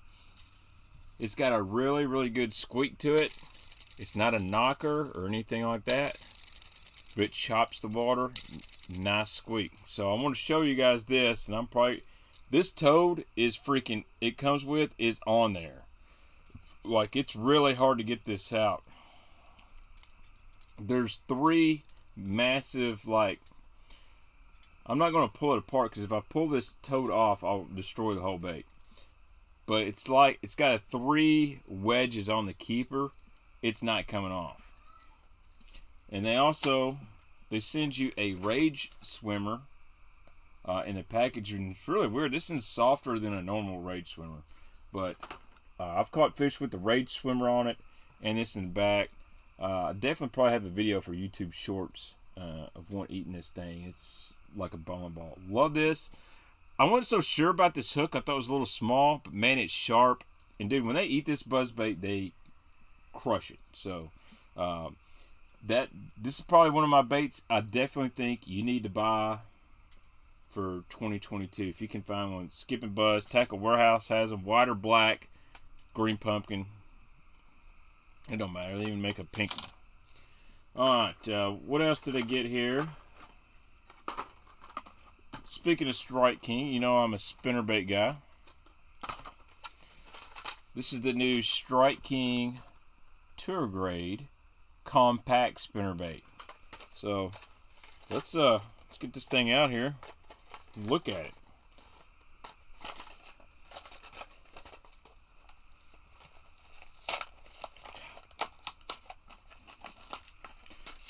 It's got a really, really good squeak to it. It's not a knocker or anything like that, but it chops the water. Nice squeak. So I want to show you guys this, and this toad is freaking, it comes with, is on there. Like, it's really hard to get this out. There's 3 massive, like, I'm not going to pull it apart because if I pull this toad off, I'll destroy the whole bait. But it's like, it's got 3 wedges on the keeper. It's not coming off. And they send you a Rage Swimmer in the package. And it's really weird. This is softer than a normal Rage Swimmer. But I've caught fish with the Rage Swimmer on it. And this in the back. I definitely probably have a video for YouTube Shorts of one eating this thing. It's like a bowling ball. Love this. I wasn't so sure about this hook. I thought it was a little small, but man, it's sharp. And dude, when they eat this buzzbait, they crush it. So this is probably one of my baits I definitely think you need to buy for 2022 if you can find one. Skip and Buzz. Tackle Warehouse has them. White or black, green pumpkin. It don't matter. They even make a pink one. Alright, what else did I get here? Speaking of Strike King, you know I'm a spinnerbait guy. This is the new Strike King Tour Grade Compact Spinnerbait. So let's get this thing out here. Look at it.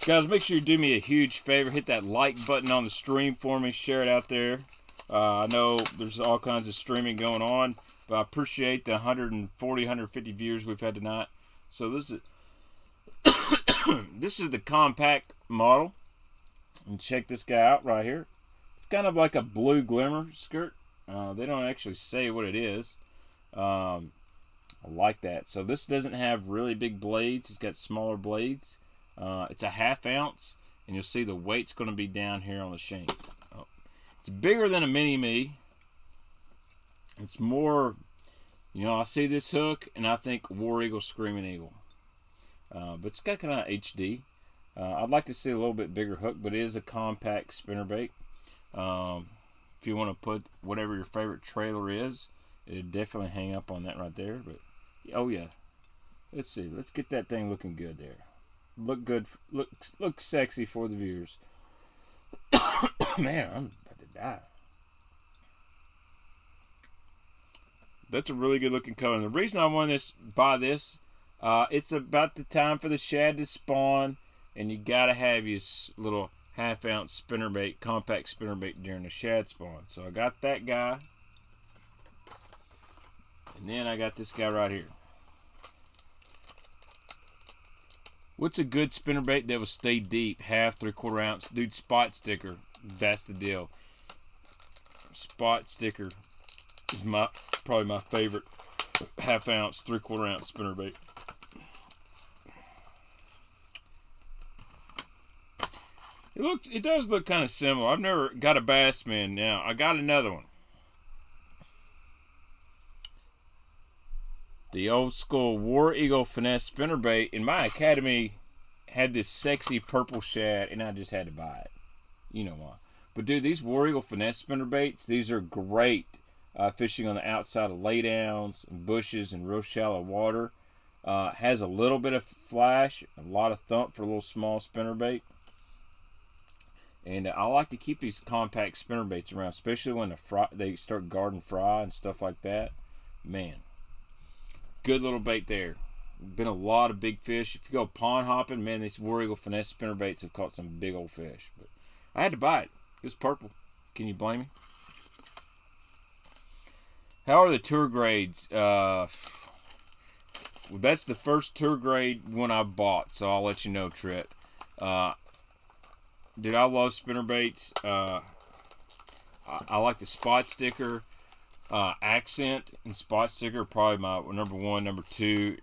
Guys, make sure you do me a huge favor. Hit that like button on the stream for me. Share it out there. I know there's all kinds of streaming going on, but I appreciate the 140, 150 viewers we've had tonight. So this is this is the compact model. And check this guy out right here. It's kind of like a blue glimmer skirt. They don't actually say what it is. I like that. So this doesn't have really big blades. It's got smaller blades. It's a 1/2 ounce, and you'll see the weight's going to be down here on the shank. Oh. It's bigger than a mini-me. It's more, you know, I see this hook, and I think War Eagle, Screaming Eagle. But it's got kind of HD. I'd like to see a little bit bigger hook, but it is a compact spinnerbait. If you want to put whatever your favorite trailer is, it'd definitely hang up on that right there. But oh yeah, let's see. Let's get that thing looking good there. Look good. Look sexy for the viewers. Man, I'm about to die. That's a really good looking color. And the reason I want to buy this, it's about the time for the shad to spawn, and you gotta have your little 1/2 ounce spinnerbait, compact spinnerbait during the shad spawn. So I got that guy, and then I got this guy right here. What's a good spinnerbait that will stay deep? 1/2, 3/4 ounce. Dude, spot sticker. That's the deal. Spot sticker is probably my favorite 1/2 ounce, 3/4 ounce spinnerbait. It does look kind of similar. I've never got a Bassman now. I got another one. The old school War Eagle finesse spinnerbait in my academy had this sexy purple shad, and I just had to buy it. You know why. But dude, these War Eagle finesse spinnerbaits, these are great fishing on the outside of laydowns and bushes and real shallow water. Has a little bit of flash, a lot of thump for a little small spinnerbait. And I like to keep these compact spinnerbaits around, especially when they start guarding fry and stuff like that. Man. Good little bait there. Been a lot of big fish. If you go pond hopping, man, these War Eagle finesse spinnerbaits have caught some big old fish. But I had to buy it. It's purple. Can you blame me? How are the tour grades? Well, that's the first tour grade one I bought, so I'll let you know, Trit. Dude, I love spinnerbaits. I like the spot sticker. Accent and spot sticker are probably my number one. Number two,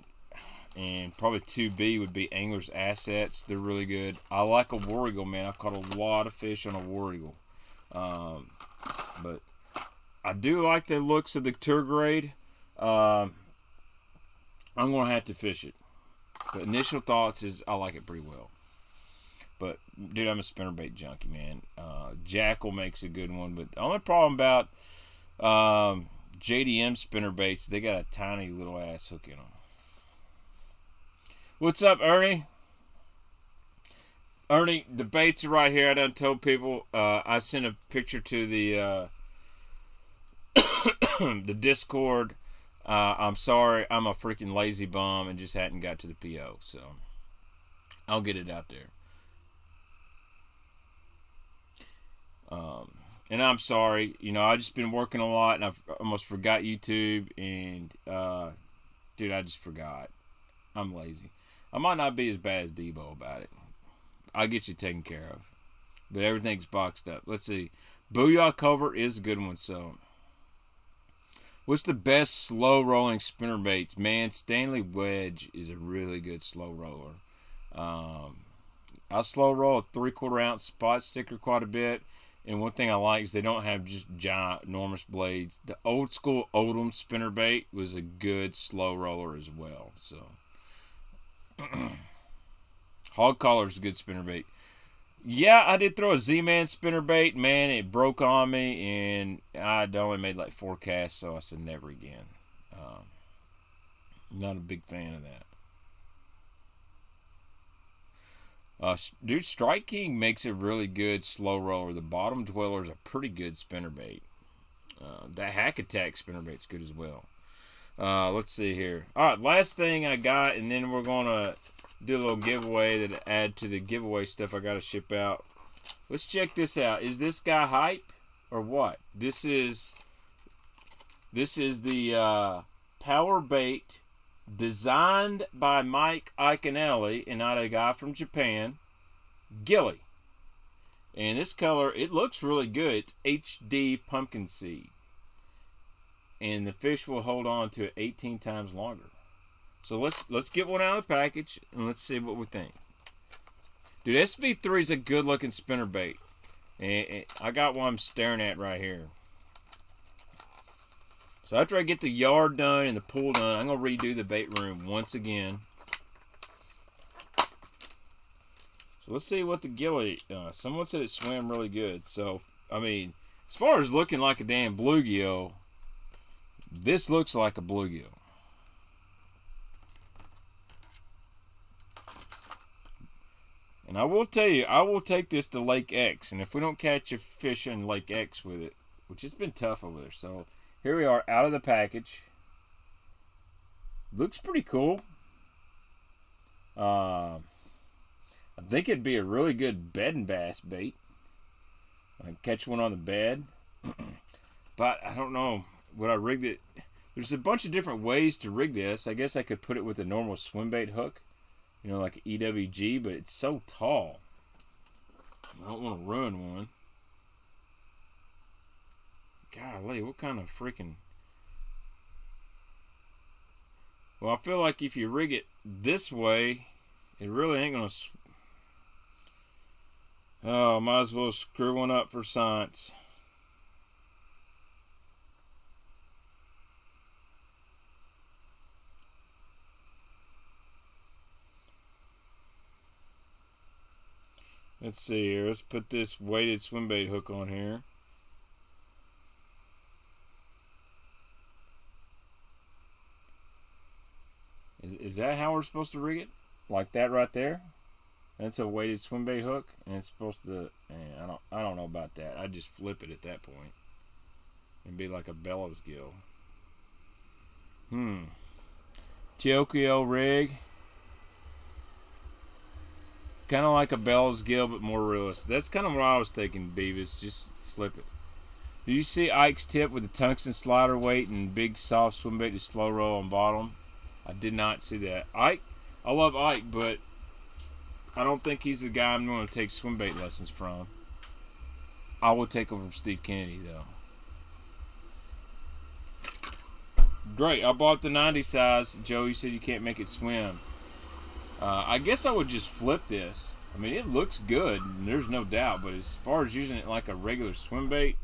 and probably 2B would be Angler's Assets. They're really good. I like a war eagle, man. I've caught a lot of fish on a war eagle. But I do like the looks of the tour grade. I'm going to have to fish it. But initial thoughts is I like it pretty well. But, dude, I'm a spinnerbait junkie, man. Jackal makes a good one. But the only problem about JDM spinnerbaits, they got a tiny little ass hook in them. What's up, Ernie? Ernie, the baits are right here. I done told people. I sent a picture to the the Discord. I'm sorry. I'm a freaking lazy bum and just hadn't got to the PO. So I'll get it out there. And I'm sorry. You know, I just been working a lot and I've almost forgot YouTube. And, dude, I just forgot. I'm lazy. I might not be as bad as Debo about it. I'll get you taken care of. But everything's boxed up. Let's see. Booyah Cover is a good one. So, what's the best slow rolling spinnerbaits? Man, Stanley Wedge is a really good slow roller. I slow roll a 3/4 ounce spot sticker quite a bit. And one thing I like is they don't have just giant, enormous blades. The old school Odom spinnerbait was a good slow roller as well. So, Hog Collar is a good spinnerbait. Yeah, I did throw a Z-Man spinnerbait. Man, it broke on me, and I'd only made like 4 casts, so I said never again. Not a big fan of that. Dude, Strike King makes a really good slow roller. The Bottom Dweller is a pretty good spinnerbait. That Hack Attack spinnerbait's good as well. Let's see here. All right, last thing I got, and then we're going to do a little giveaway that add to the giveaway stuff I got to ship out. Let's check this out. Is this guy hype or what? This is the Power Bait designed by Mike Iaconelli and not a guy from Japan, Gilly. And this color, it looks really good. It's HD pumpkin seed. And the fish will hold on to it 18 times longer. So let's get one out of the package and let's see what we think. Dude, SV3 is a good looking spinnerbait. And I got one I'm staring at right here. So after I get the yard done and the pool done, I'm going to redo the bait room once again. So let's see what the Gilly, someone said it swam really good. So, I mean, as far as looking like a damn bluegill, this looks like a bluegill. And I will tell you, I will take this to Lake X. And if we don't catch a fish in Lake X with it, which has been tough over there. So, here we are out of the package. Looks pretty cool. I think it'd be a really good bed and bass bait. I can catch one on the bed. But I don't know. Would I rig it? There's a bunch of different ways to rig this. I guess I could put it with a normal Swimbait hook. You know, like an EWG, but it's so tall. I don't want to ruin one. Golly, what kind of freaking... Well, I feel like if you rig it this way, it really ain't going to... Oh, might as well screw one up for science. Let's see here. Let's put this weighted swimbait hook on here. Is that how we're supposed to rig it? Like that right there? That's a weighted swimbait hook, and it's supposed to. I don't know about that. I just flip it at that point. It'd be like a bellows gill. Tokyo rig. kind of like a Bell's gill, but more realistic. That's kind of what I was thinking, Beavis. Just flip it. Do you see Ike's tip with the tungsten slider weight and big soft swim bait to slow roll on bottom? I did not see that. Ike, I love Ike, but I don't think he's the guy I'm going to take swim bait lessons from. I will take over Steve Kennedy, though. Great. I bought the 90 size. Joe, you said you can't make it swim. I guess I would just flip this. I mean, it looks good. There's no doubt. But as far as using it like a regular swim bait,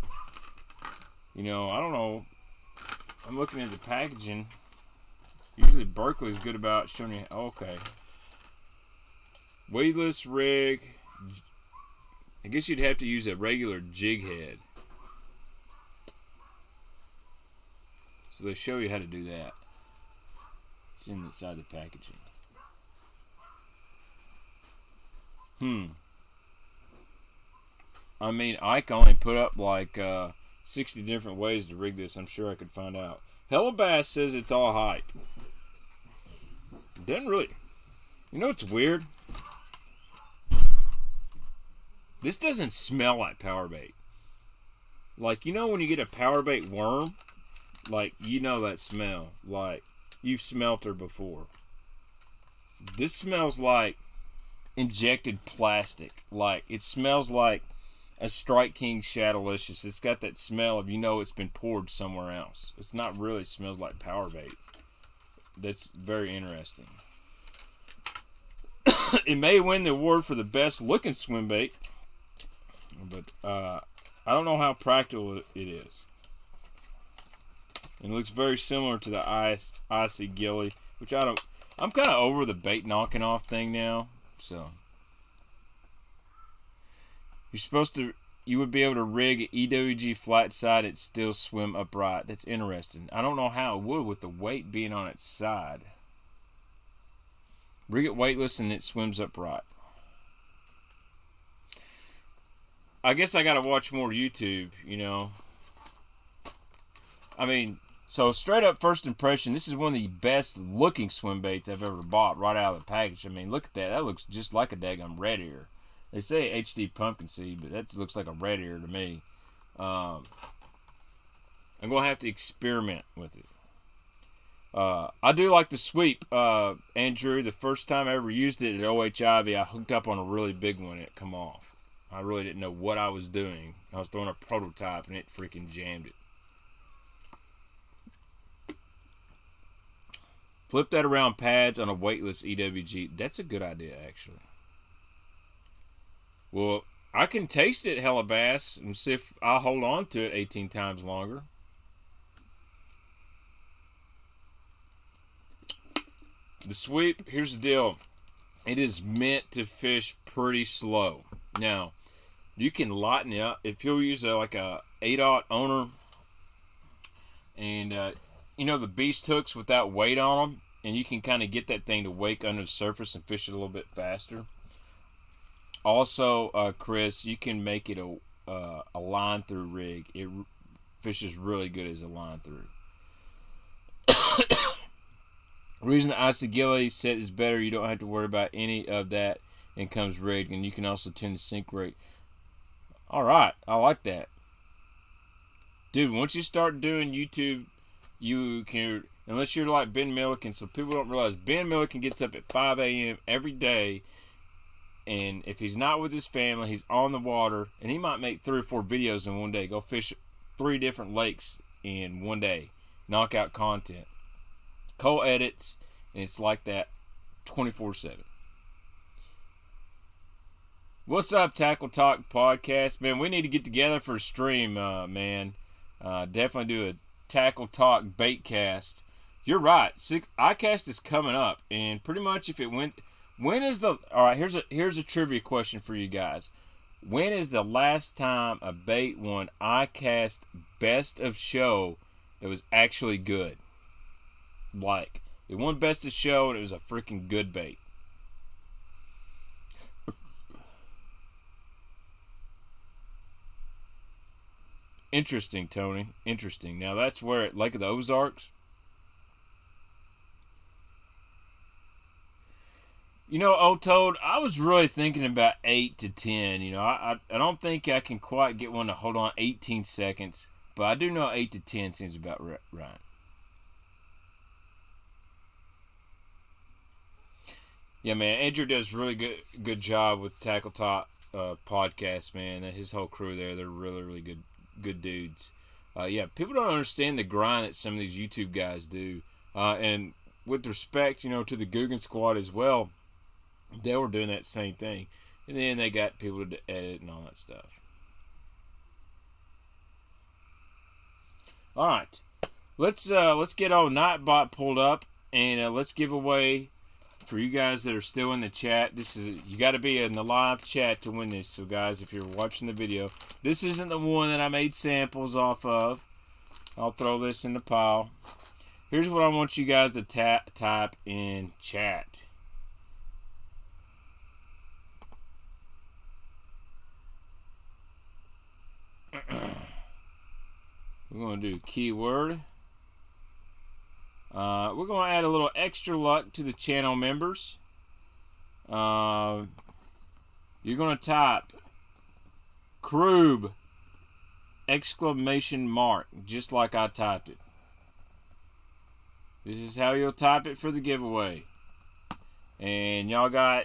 you know, I don't know. I'm looking at the packaging. Usually Berkely is good about showing you. Okay. Weightless rig. I guess you'd have to use a regular jig head. So they show you how to do that. It's inside the packaging. I mean, Ike only put up like 60 different ways to rig this. I'm sure I could find out. Hella Bass says it's all hype. Doesn't really. You know what's weird? This doesn't smell like power bait. Like, you know when you get a power bait worm? Like, you know that smell. Like, you've smelt her before. This smells like injected plastic. Like, it smells like a Strike King Shadowlicious. It's got that smell of, you know, it's been poured somewhere else. It's not really smells like power bait. That's very interesting. It may win the award for the best looking swim bait, but I don't know how practical it is. It looks very similar to the Icy Gilly, which I don't. I'm kind of over the bait knocking off thing now. So you're supposed to. You would be able to rig an EWG flat side. It still swim upright. That's interesting. I don't know how it would with the weight being on its side. Rig it weightless and it swims upright. I guess I gotta watch more YouTube, you know. I mean, so straight up first impression, this is one of the best looking swim baits I've ever bought right out of the package. I mean, look at that. That looks just like a daggum red ear. They say HD pumpkin seed, but that looks like a red ear to me. I'm gonna have to experiment with it. I do like the sweep, Andrew. The first time I ever used it at OHIV, I hooked up on a really big one and it come off. I really didn't know what I was doing. I was throwing a prototype and it freaking jammed it. Flip that around pads on a weightless EWG. That's a good idea, actually. Well, I can taste it, Hella Bass, and see if I'll hold on to it 18 times longer. The sweep, here's the deal. It is meant to fish pretty slow. Now, you can lighten it up. If you'll use like a 8/0 owner and, you know, the beast hooks without weight on them, and you can kind of get that thing to wake under the surface and fish it a little bit faster. Also, Chris, you can make it a line through rig. It fishes really good as a line through. The reason the Icy Gilly set is better, you don't have to worry about any of that and comes rigged, and you can also tune the sink rate. Alright, I like that. Dude, once you start doing YouTube, you can, unless you're like Ben Milliken, so people don't realize Ben Milliken gets up at 5 a.m. every day, and if he's not with his family, he's on the water, and he might make 3 or 4 videos in one day. Go fish 3 different lakes in one day. Knock out content. Co-edits, and it's like that 24/7. What's up, Tackle Talk Podcast? Man, we need to get together for a stream, man. Definitely do a Tackle Talk bait cast. You're right. iCast is coming up, and pretty much if it went... When is the... Alright, here's a trivia question for you guys. When is the last time a bait won iCast Best of Show that was actually good? Like, it won Best of Show and it was a freaking good bait. Interesting, Tony. Interesting. Now that's where at Lake of the Ozarks. You know, old Toad, I was really thinking about 8 to 10. You know, I don't think I can quite get one to hold on 18 seconds, but I do know 8 to 10 seems about right. Yeah, man, Andrew does really good job with Tackle Top podcast, man. His whole crew there, they're really good dudes. Yeah, people don't understand the grind that some of these YouTube guys do. And with respect, you know, to the Guggen Squad as well, they were doing that same thing. And then they got people to edit and all that stuff. All right. Let's get old Nightbot pulled up, and let's give away, for you guys that are still in the chat, you got to be in the live chat to win this. So guys, if you're watching the video, this isn't the one that I made samples off of. I'll throw this in the pile. Here's what I want you guys to type in chat. We're going to do keyword. We're going to add a little extra luck to the channel members. You're going to type Krube ! Just like I typed it. This is how you'll type it for the giveaway. And y'all got,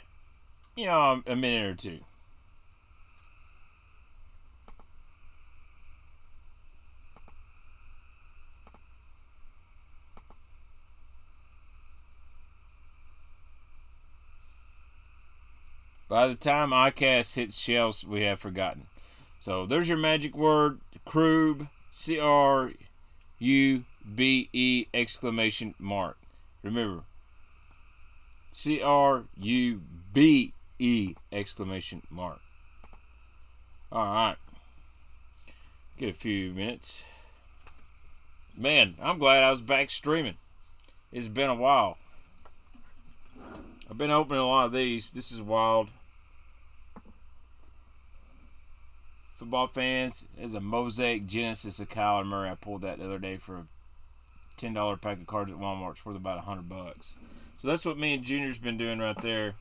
you know, a minute or two. By the time iCast hits shelves, we have forgotten. So there's your magic word, Krube, Krube! Remember, Krube! Alright. Get a few minutes. Man, I'm glad I was back streaming. It's been a while. I've been opening a lot of these. This is wild. Football fans, there's a Mosaic Genesis of Kyler Murray. I pulled that the other day for a $10 pack of cards at Walmart. It's worth about $100. So that's what me and Junior's been doing right there.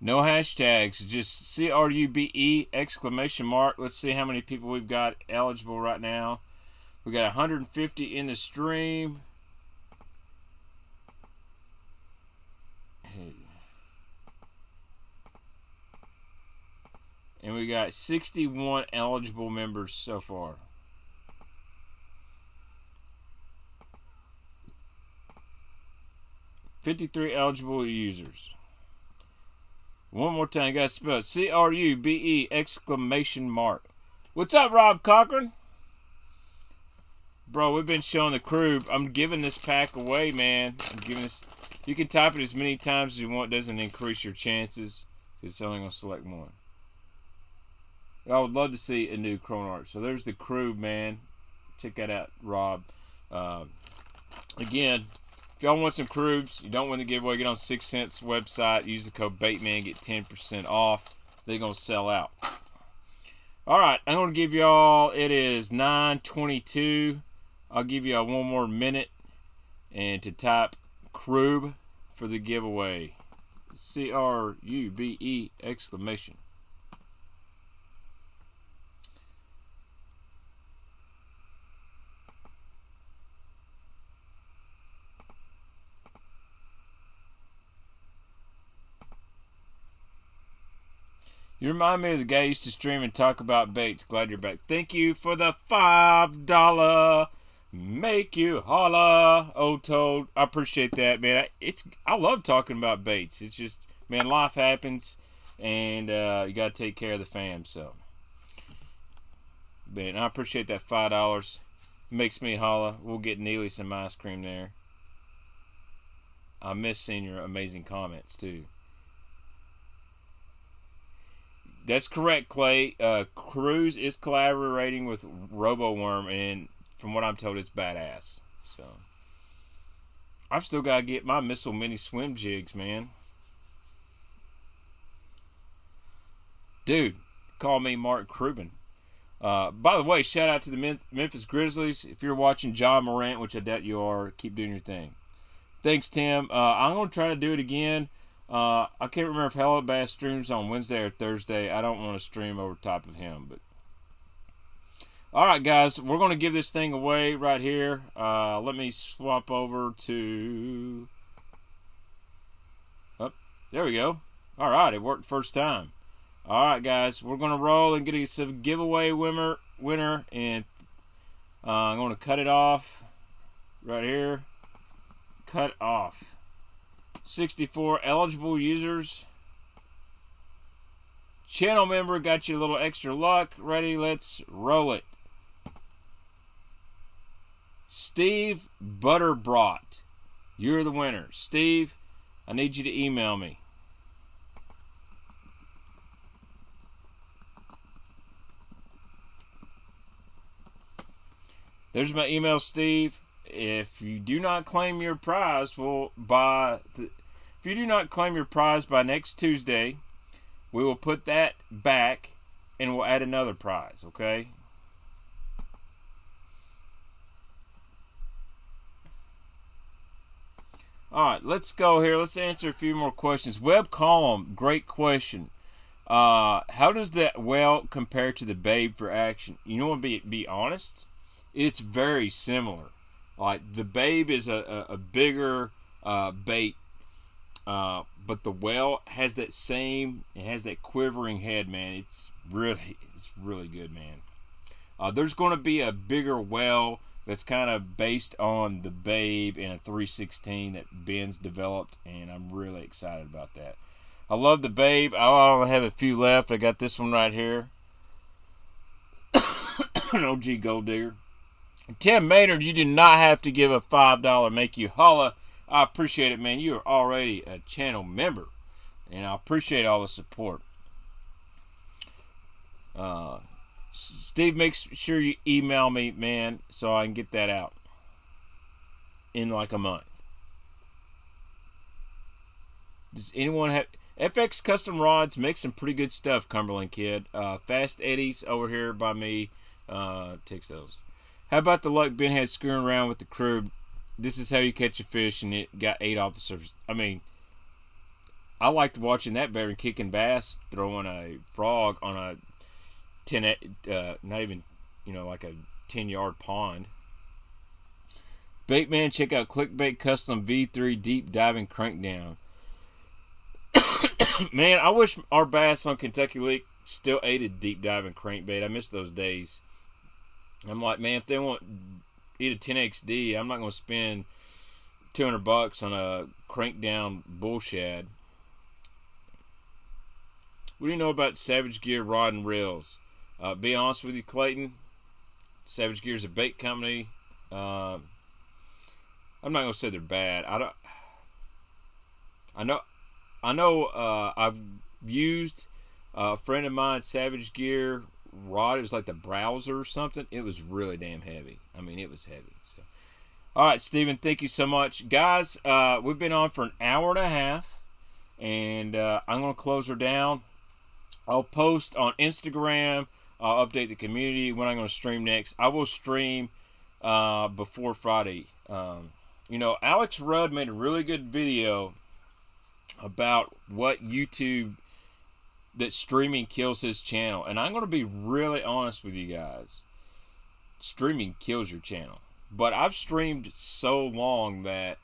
No hashtags, just Krube! Let's see how many people we've got eligible right now. We got 150 in the stream. And we got 61 eligible members so far. $53 eligible users. One more time, you guys spell it Krube! What's up, Rob Cochran? Bro, we've been showing the Krube. I'm giving this pack away, man. I'm giving this. You can type it as many times as you want. It doesn't increase your chances. It's only going to select one. I would love to see a new Chrome art. So there's the Krube, man. Check that out, Rob. Again, if y'all want some Krubes, you don't win the giveaway, get on 6 Cents website. Use the code Baitman, get 10% off. They're going to sell out. All right, I'm going to give y'all, it is 9:22. I'll give you one more minute and to type Krube for the giveaway. Krube! You remind me of the guy who used to stream and talk about baits. Glad you're back. Thank you for the $5. Make you holla, old Toad. I appreciate that, man. I love talking about baits. It's just, man, life happens, and you got to take care of the fam. So, man, I appreciate that $5. Makes me holla. We'll get Neely some ice cream there. I miss seeing your amazing comments too. That's correct, Clay. Cruise is collaborating with RoboWorm, and from what I'm told, it's badass. So, I've still got to get my Missile Mini swim jigs, man. Dude, call me Mark Krube. By the way, shout out to the Memphis Grizzlies. If you're watching John Morant, which I doubt you are, keep doing your thing. Thanks, Tim. I'm going to try to do it again. I can't remember if Hello Bass streams on Wednesday or Thursday. I don't want to stream over top of him. But all right, guys, we're going to give this thing away right here. Let me swap over to... Oh, there we go. All right, it worked first time. All right, guys, we're going to roll and get a giveaway winner, and I'm going to cut it off right here. Cut off. 64 eligible users. Channel member got you a little extra luck. Ready? Let's roll it. Steve Butterbrought. You're the winner. Steve, I need you to email me. There's my email, Steve. If you do not claim your prize, by next Tuesday, we will put that back and we'll add another prize, okay? All right, let's go here. Let's answer a few more questions. Web Column, great question. How does that well compare to the Babe for action? You know what, be honest? It's very similar. Like, the Babe is a bigger bait, but the whale has that same, it has that quivering head, man. It's really good, man. There's going to be a bigger whale that's kind of based on the Babe and a 316 that Ben's developed, and I'm really excited about that. I love the Babe. I only have a few left. I got this one right here. An OG Gold Digger. Tim Maynard, you do not have to give a $5 make you holla. I appreciate it, man. You are already a channel member, and I appreciate all the support. Steve, make sure you email me, man, so I can get that out in like a month. Does anyone have... FX Custom Rods makes some pretty good stuff, Cumberland Kid. Fast Eddies over here by me takes those. How about the luck Ben had screwing around with the Krube? This is how you catch a fish, and it got 8 off the surface. I mean, I liked watching that better than kicking bass, throwing a frog on a 10, not even, like a 10-yard pond. Baitman, check out Clickbait Custom V3 Deep Diving Crankdown. Man, I wish our bass on Kentucky Lake still ate a deep diving crankbait. I miss those days. I'm like, man, if they want eat a 10XD, I'm not going to spend $200 on a crank down bull shad. What do you know about Savage Gear rod and reels? Be honest with you, Clayton. Savage Gear's a bait company. I'm not going to say they're bad. I know. I've used a friend of mine Savage Gear rod. It was like the Browser or something. It was really damn heavy. I mean, it was heavy. So, all right, Steven, thank you so much, guys. We've been on for an hour and a half, and I'm gonna close her down. I'll post on Instagram. I'll update the community when I'm gonna stream next. I will stream before Friday. Alex Rudd made a really good video about what YouTube, that streaming kills his channel. And I'm going to be really honest with you guys. Streaming kills your channel. But I've streamed so long that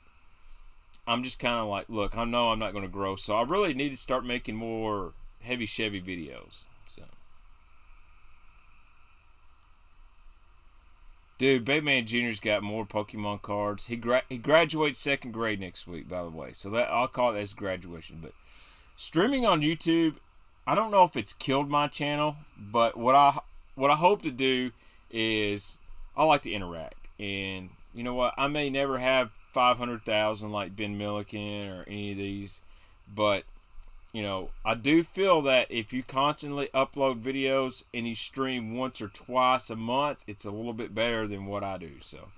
I'm just kind of like, look, I know I'm not going to grow, so I really need to start making more heavy Chevy videos. So, dude, Baitman Jr.'s got more Pokemon cards. He graduates 2nd grade next week, by the way. So that I'll call it as graduation. But streaming on YouTube, I don't know if it's killed my channel, but what I hope to do is I like to interact. And you know what? I may never have 500,000 like Ben Milliken or any of these, but I do feel that if you constantly upload videos and you stream once or twice a month, it's a little bit better than what I do. So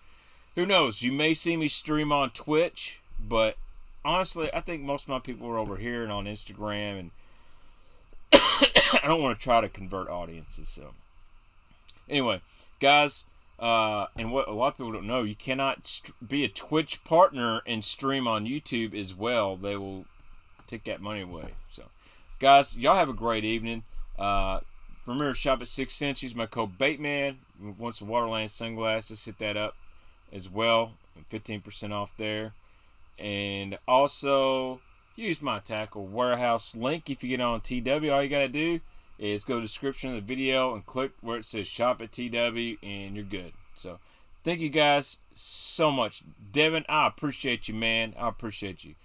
who knows? You may see me stream on Twitch, but honestly, I think most of my people are over here and on Instagram, and I don't want to try to convert audiences. So Anyway, guys, and what a lot of people don't know, you cannot be a Twitch partner and stream on YouTube as well. They will take that money away. So, guys, y'all have a great evening. Remember, shop at 6 cents. Use my code Baitman. Want some Waterland sunglasses, hit that up as well. 15% off there. And also, use my tackle warehouse link if you get on TW. All you got to do is go to the description of the video and click where it says shop at TW, and you're good. So, thank you guys so much. Devin, I appreciate you, man. I appreciate you.